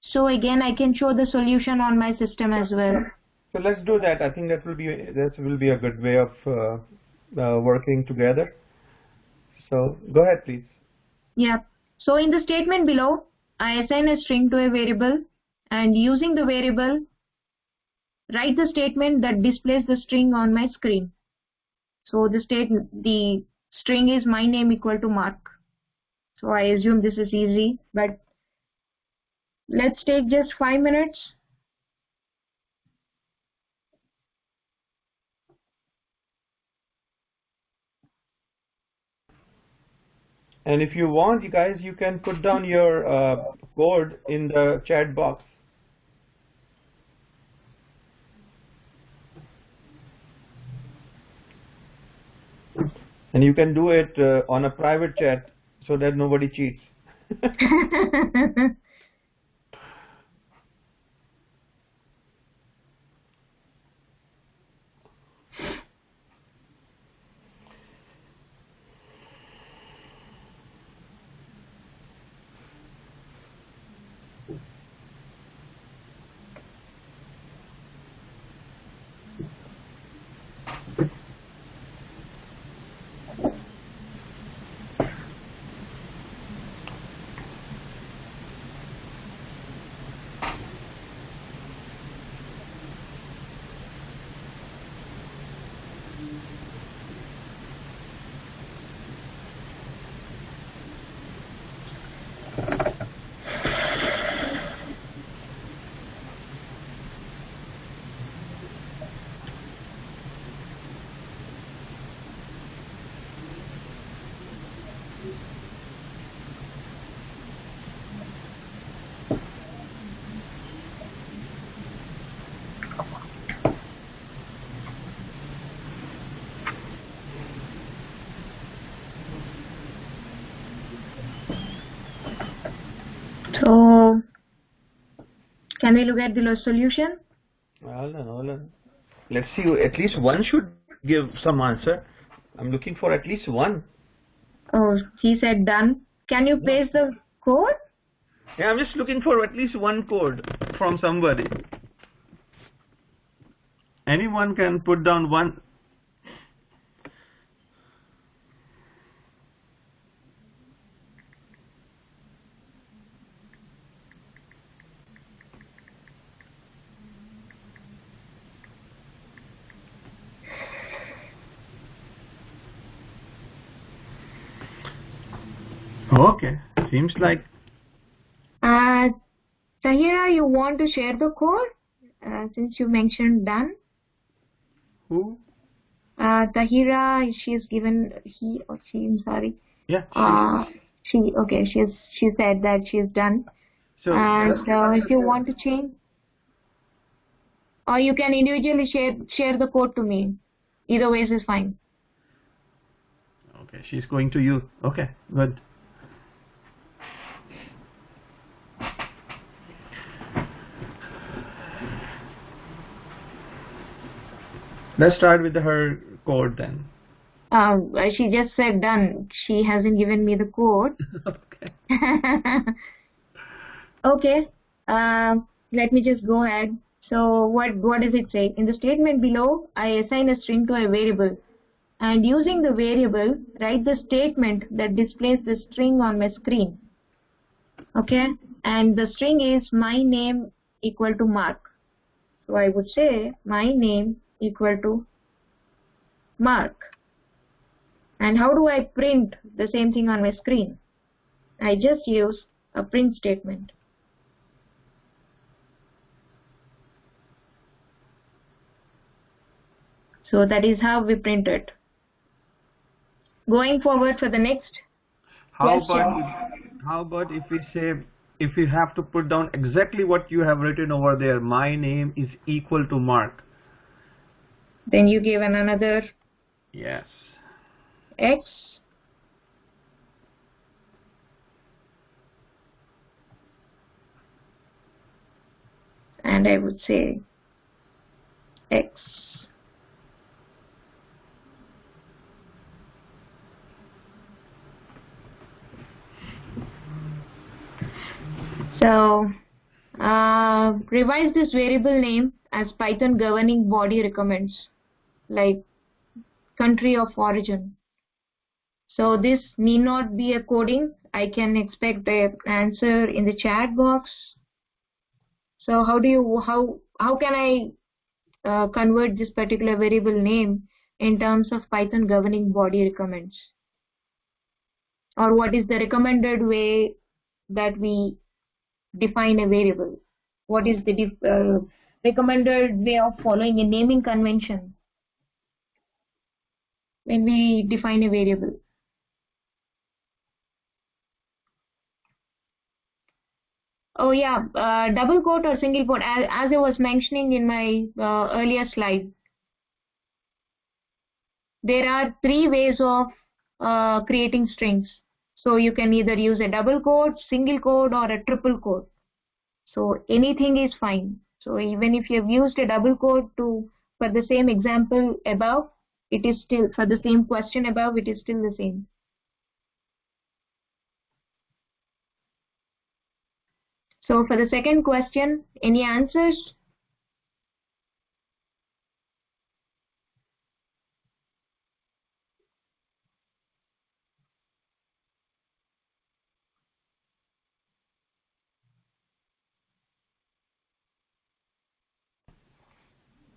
So again, I can show the solution on my system as well. So let's do that. I think that will be a good way of working together. So go ahead, please. Yeah. So in the statement below, I assign a string to a variable, and using the variable, write the statement that displays the string on my screen. So the string is my name equal to Mark. So I assume this is easy, but let's take just 5 minutes. And if you want, you guys, you can put down your code in the chat box. And you can do it on a private chat so that nobody cheats. Can we look at the solution? Hold on. Let's see. At least one should give some answer. I'm looking for at least one. Oh, he said done. Can you paste the code? Yeah, I'm just looking for at least one code from somebody. Anyone can put down one. Okay, seems like. Tahira, you want to share the code since you mentioned done? Who? Tahira, she's given he or she. I'm sorry. Yeah. She said that she's done. So if you want to change, or you can individually share the code to me. Either ways is fine. Okay, she's going to you. Okay, good. Let's start with her code then. She just said done. She hasn't given me the code. Okay. Okay. Let me just go ahead. So what does it say? In the statement below, I assign a string to a variable. And using the variable, write the statement that displays the string on my screen. Okay. And the string is my name equal to Mark. So I would say my name equal to Mark. And how do I print the same thing on my screen? I just use a print statement. So that is how we print it. Going forward for the next question. How about if we say, if you have to put down exactly what you have written over there, my name is equal to Mark. Then you give another Yes. X. And I would say X. So revise this variable name as Python governing body recommends, like country of origin. So this need not be a coding. I can expect an answer in the chat box. So how can I convert this particular variable name in terms of Python governing body recommends? Or what is the recommended way that we define a variable? What is the recommended way of following a naming convention when we define a variable? Oh yeah, double quote or single quote, as I was mentioning in my earlier slide. There are three ways of creating strings. So you can either use a double quote, single quote, or a triple quote. So anything is fine. So even if you have used a double quote for the same example above, it is still, for the same question above, it is still the same. So for the second question, any answers?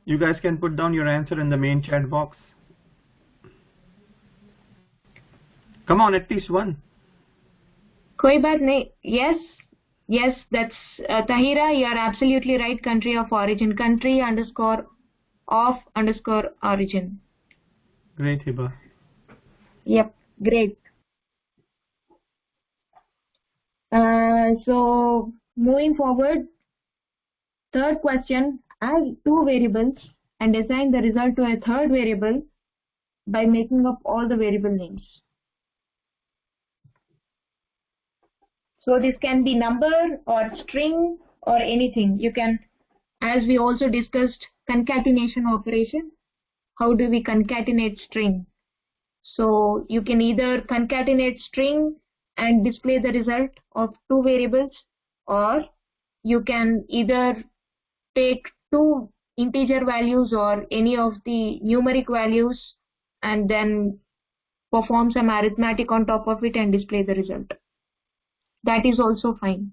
You guys can put down your answer in the main chat box. Come on, at least one. Koi baat nahi. Yes, that's Tahira, you are absolutely right. Country of origin, country underscore of underscore origin. Great, Hiba. Yep, great. So moving forward, third question, add two variables and assign the result to a third variable by making up all the variable names. So this can be number or string or anything. You can, as we also discussed, concatenation operation. How do we concatenate string? So you can either concatenate string and display the result of two variables, or you can either take two integer values or any of the numeric values and then perform some arithmetic on top of it and display the result. That is also fine.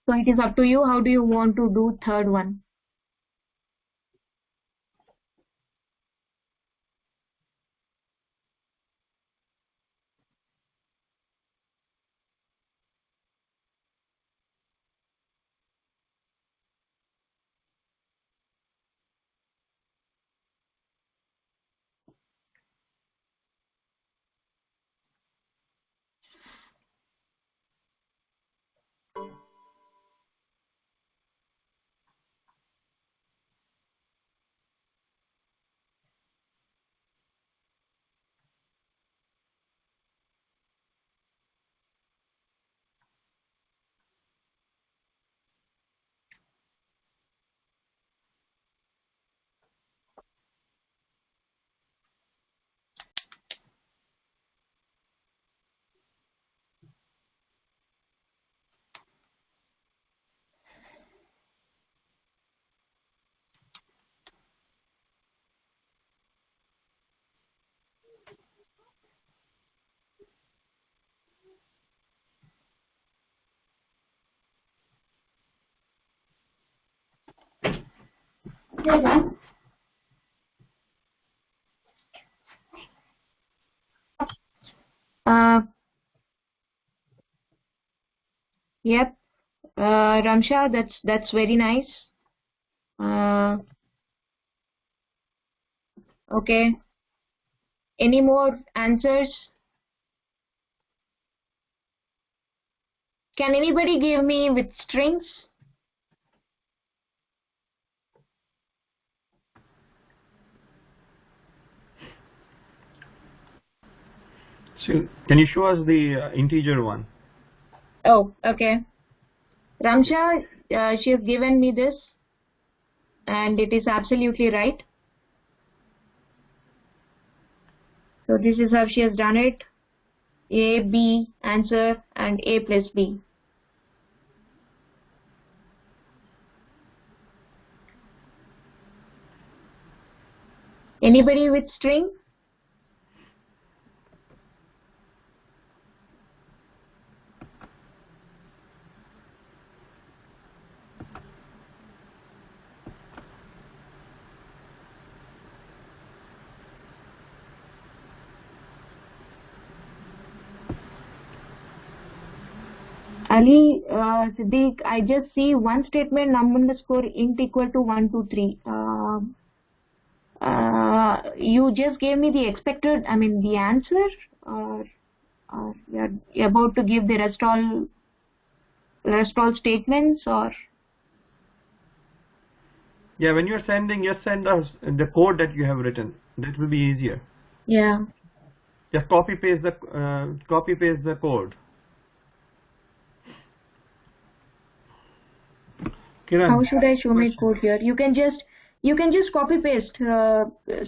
So it is up to you. How do you want to do third one? Yep. Ramsha, that's very nice. Okay. Any more answers? Can anybody give me with strings? So can you show us the integer one? Oh, okay. Ramsha, she has given me this, and it is absolutely right. So this is how she has done it. A, B, answer, and A plus B. Anybody with string? Ali, Siddiq, I just see one statement num_int equal to 1, 2, 3. You just gave me the expected, the answer, or you're about to give the rest all statements, or? Yeah, when you're sending, just send us the code that you have written. That will be easier. Yeah. Just copy paste the code. Kiran, How should I show my code here? You can just copy paste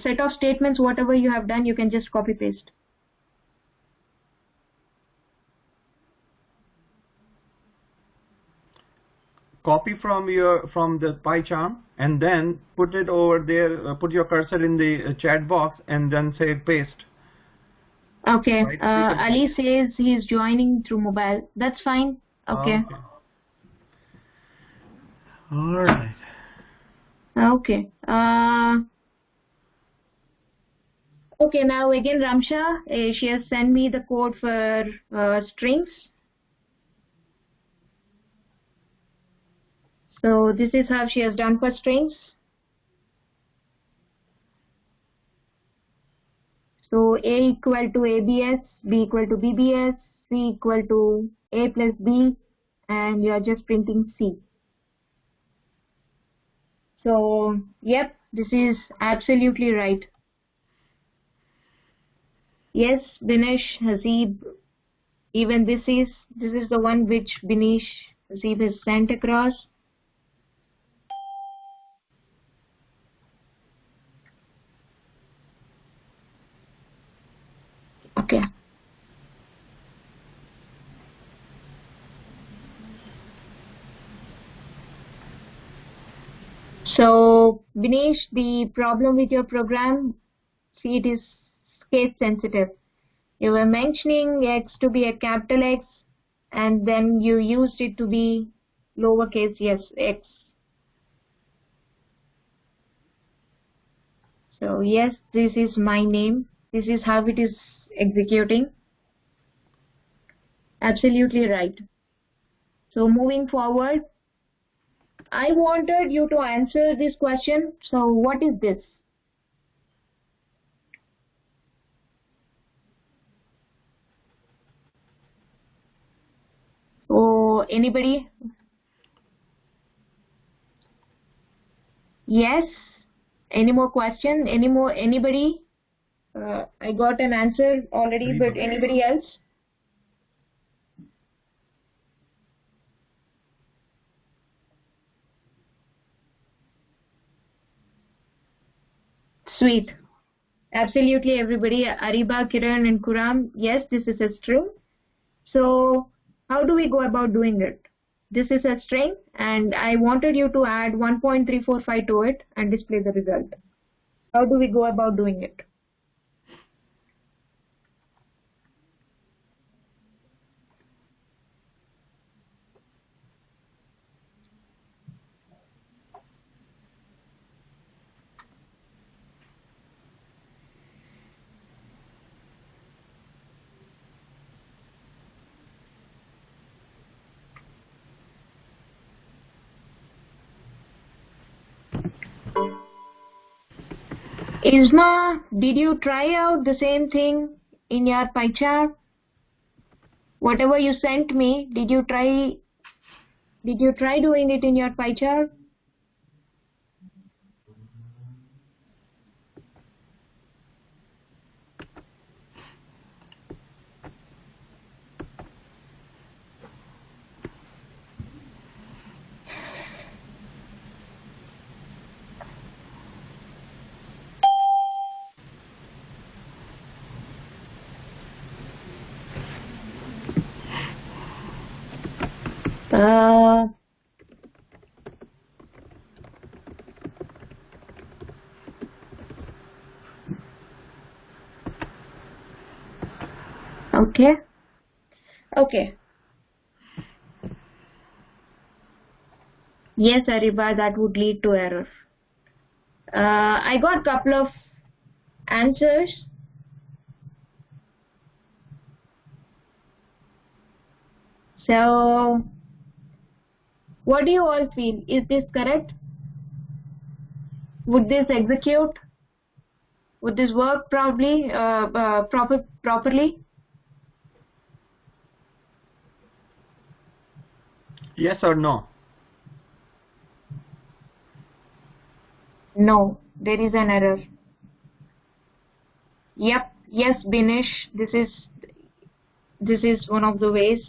set of statements, whatever you have done, you can just copy paste. Copy from the PyCharm and then put it over there. Put your cursor in the chat box and then say paste. Okay. Right? Ali says he is joining through mobile. That's fine. Okay. All right. Okay. Okay. Now again, Ramsha, she has sent me the code for strings. So this is how she has done for strings. So A equal to ABS, B equal to BBS, C equal to A plus B, and you are just printing C. So yep, this is absolutely right. Yes, Dinesh, Haseeb, even this is the one which Binish Receive is sent across. Okay. So, Vinesh, the problem with your program, see, it is case sensitive. You were mentioning X to be a capital X, and then you used it to be lowercase yes, X. So, yes, this is my name. This is how it is executing. Absolutely right. So, moving forward, I wanted you to answer this question. So, what is this? So, anybody? Yes? Any more question? Anybody? I got an answer already, but anybody else? Sweet. Absolutely everybody. Ariba, Kiran and Kuram. Yes, this is a string. So how do we go about doing it? This is a string and I wanted you to add 1.345 to it and display the result. How do we go about doing it? Isma, did you try out the same thing in your pie chart? Whatever you sent me, did you try doing it in your pie chart? Okay. Okay. Yes, Ariba, that would lead to error. I got couple of answers. So, what do you all feel? Is this correct? Would this execute? Would this work properly? Yes or no? No, there is an error. Yep. Yes, Binish. This is one of the ways.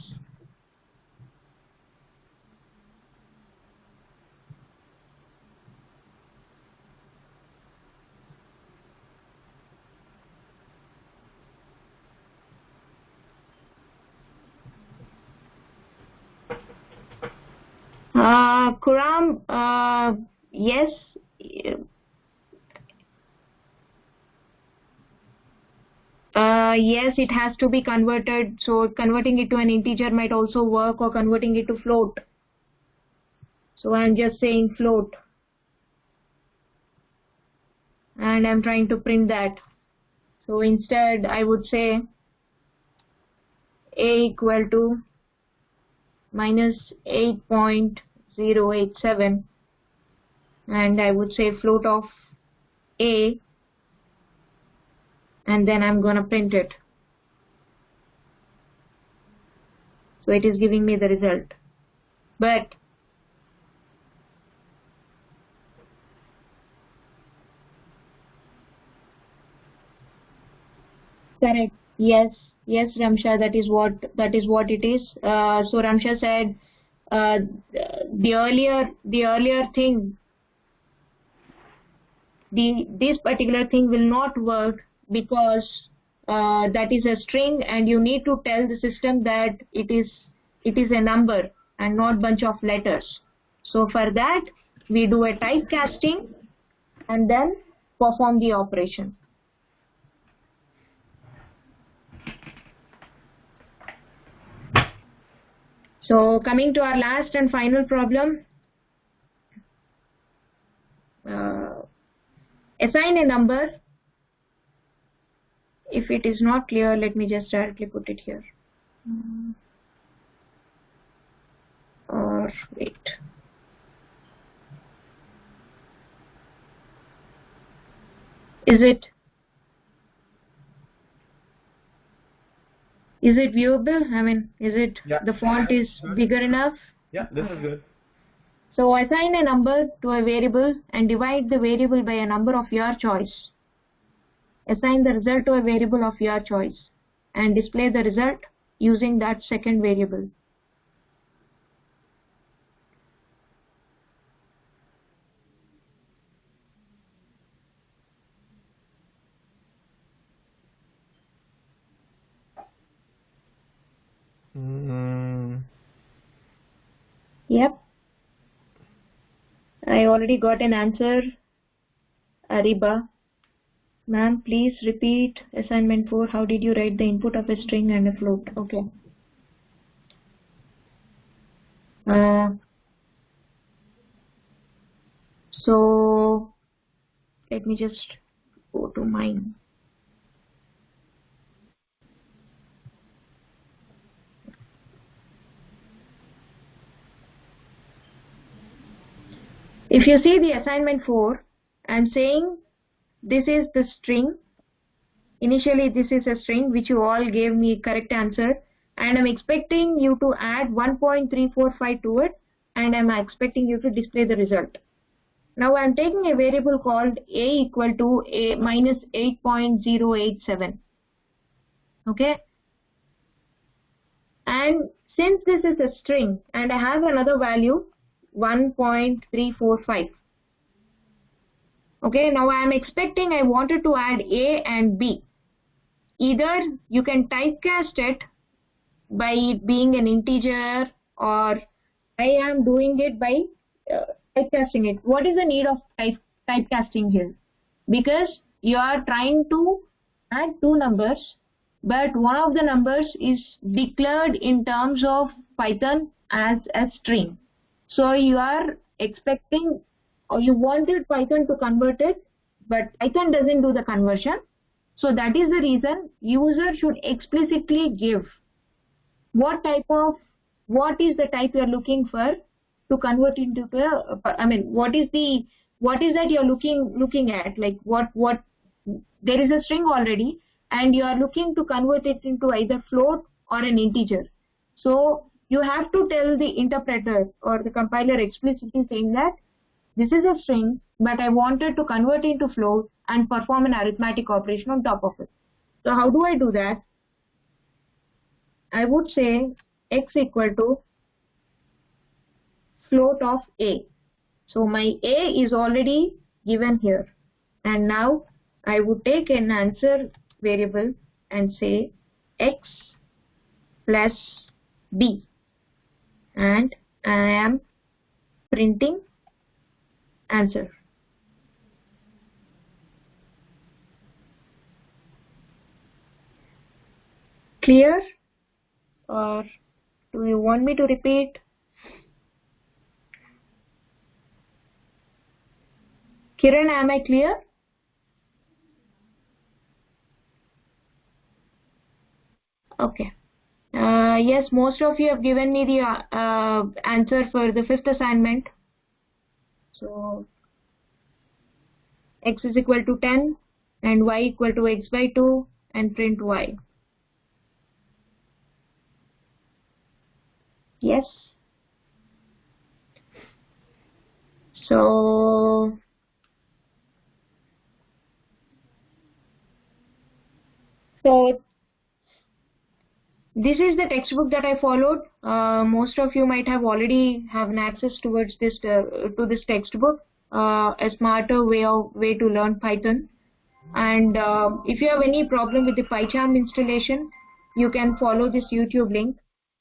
Kuram, yes. Yes, it has to be converted. So converting it to an integer might also work, or converting it to float. So I'm just saying float. And I'm trying to print that. So instead I would say a equal to minus 8.087, and I would say float of a, and then I'm gonna print it. So it is giving me the result. But correct. Yes, Ramsha, that is what it is. So Ramsha said the earlier thing, this particular thing will not work, because that is a string and you need to tell the system that it is a number and not bunch of letters. So for that we do a typecasting and then perform the operation. So coming to our last and final problem, assign a number. If it is not clear, let me just directly put it here. Or wait. Is it viewable? I mean, is it, the font is bigger enough? Yeah, this is good. So assign a number to a variable and divide the variable by a number of your choice. Assign the result to a variable of your choice and display the result using that second variable. Yep. I already got an answer. Ariba. Ma'am, please repeat assignment 4. How did you write the input of a string and a float? Okay. So let me just go to mine. If you see the assignment 4, I'm saying this is the string. Initially this is a string which you all gave me correct answer, and I'm expecting you to add 1.345 to it, and I'm expecting you to display the result. Now I'm taking a variable called a equal to a minus 8.087. Okay, and since this is a string and I have another value 1.345. okay, now I am expecting, I wanted to add a and b. Either you can typecast it by it being an integer, or I am doing it by typecasting it. What is the need of typecasting here? Because you are trying to add two numbers, but one of the numbers is declared in terms of Python as a string. So you are expecting, or you wanted Python to convert it, but Python doesn't do the conversion. So that is the reason user should explicitly give what is the type you are looking for to convert into the, I mean, what is that you're looking at, like what there is a string already and you are looking to convert it into either float or an integer. So you have to tell the interpreter or the compiler explicitly saying that this is a string, but I wanted to convert it into float and perform an arithmetic operation on top of it. So how do I do that? I would say x equal to float of a. So my a is already given here, and now I would take an answer variable and say x plus b, and I am printing answer. Clear? Or do you want me to repeat? Kiran, am I clear? Okay. Yes, most of you have given me the answer for the fifth assignment. So x is equal to 10 and y equal to x by 2 and print y. Yes. So This is the textbook that I followed. Most of you might have already have an access towards this to this textbook. A smarter way to learn Python. And if you have any problem with the PyCharm installation, you can follow this YouTube link.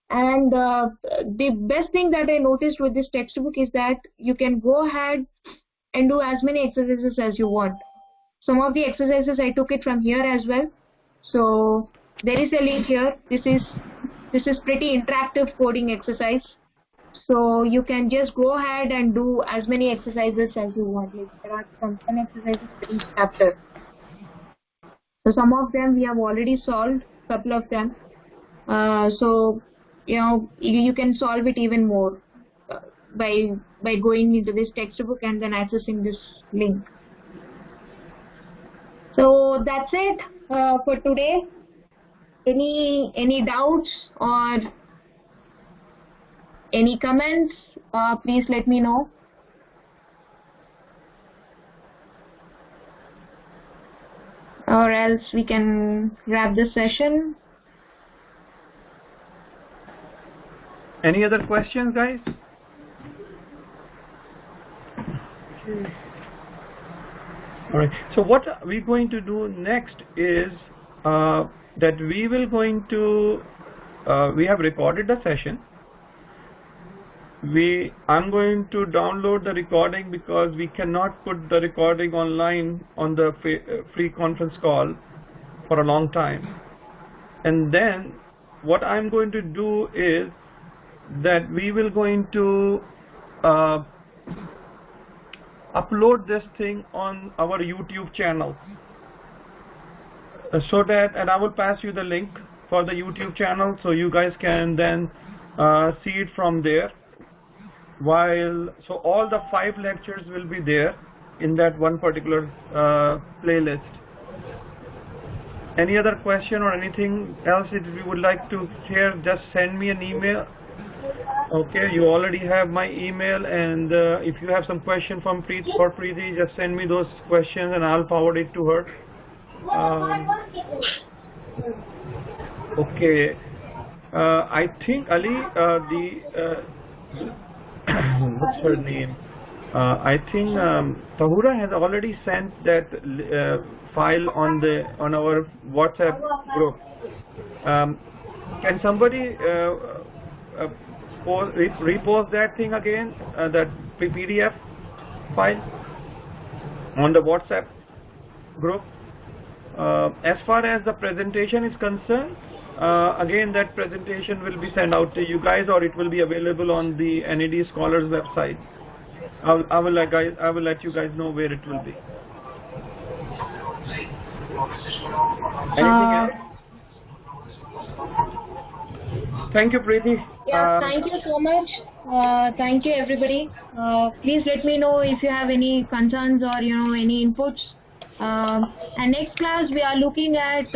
And the best thing that I noticed with this textbook is that you can go ahead and do as many exercises as you want. Some of the exercises I took it from here as well. So there is a link here. This is pretty interactive coding exercise. So you can just go ahead and do as many exercises as you want. Like there are some fun exercises for each chapter. So some of them we have already solved, couple of them. So you know you can solve it even more by going into this textbook and then accessing this link. So that's it for today. Any doubts or any comments? Please let me know. Or else we can wrap this session. Any other questions, guys? All right. So what we're going to do next is that we will going to we have recorded the session. I'm going to download the recording because we cannot put the recording online on the free conference call for a long time. And then what I'm going to do is that we will going to upload this thing on our YouTube channel, so that, and I will pass you the link for the YouTube channel so you guys can then see it from there. So all the 5 lectures will be there in that one particular playlist. Any other question or anything else that you would like to share, just send me an email. Okay, you already have my email, and if you have some question from Preethi, just send me those questions and I'll forward it to her. Okay, I think Ali, what's her name? I think Tahura has already sent that file on our WhatsApp group. Can somebody repost that thing again, that PDF file on the WhatsApp group? As far as the presentation is concerned, again that presentation will be sent out to you guys, or it will be available on the NAD Scholars website. I will let you guys know where it will be. Anything else? Thank you, Preethi. Yeah, thank you so much. Thank you, everybody. Please let me know if you have any concerns or any inputs. And next class we are looking at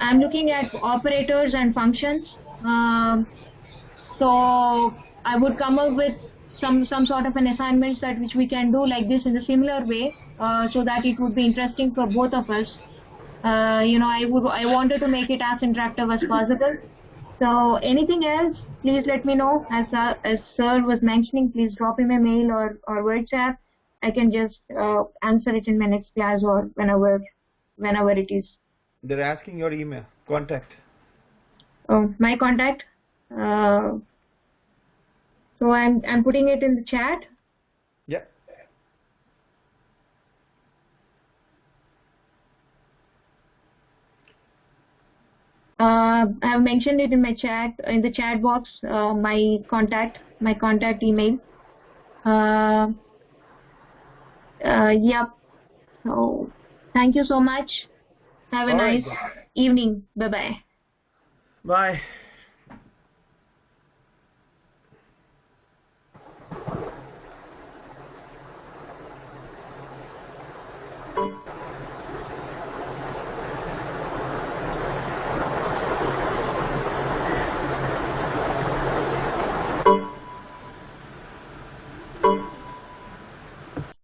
I'm looking at operators and functions. So I would come up with some sort of an assignment that which we can do like this in a similar way, so that it would be interesting for both of us. I wanted to make it as interactive as possible. So anything else, please let me know. As sir was mentioning, please drop him a mail or WhatsApp. I can just answer it in my next class or whenever it is. They're asking your email contact. Oh, my contact. So I'm putting it in the chat. Yeah. I have mentioned it in my chat, in the chat box. My contact email. Yep. So thank you so much. Have a nice evening. Bye bye. Bye.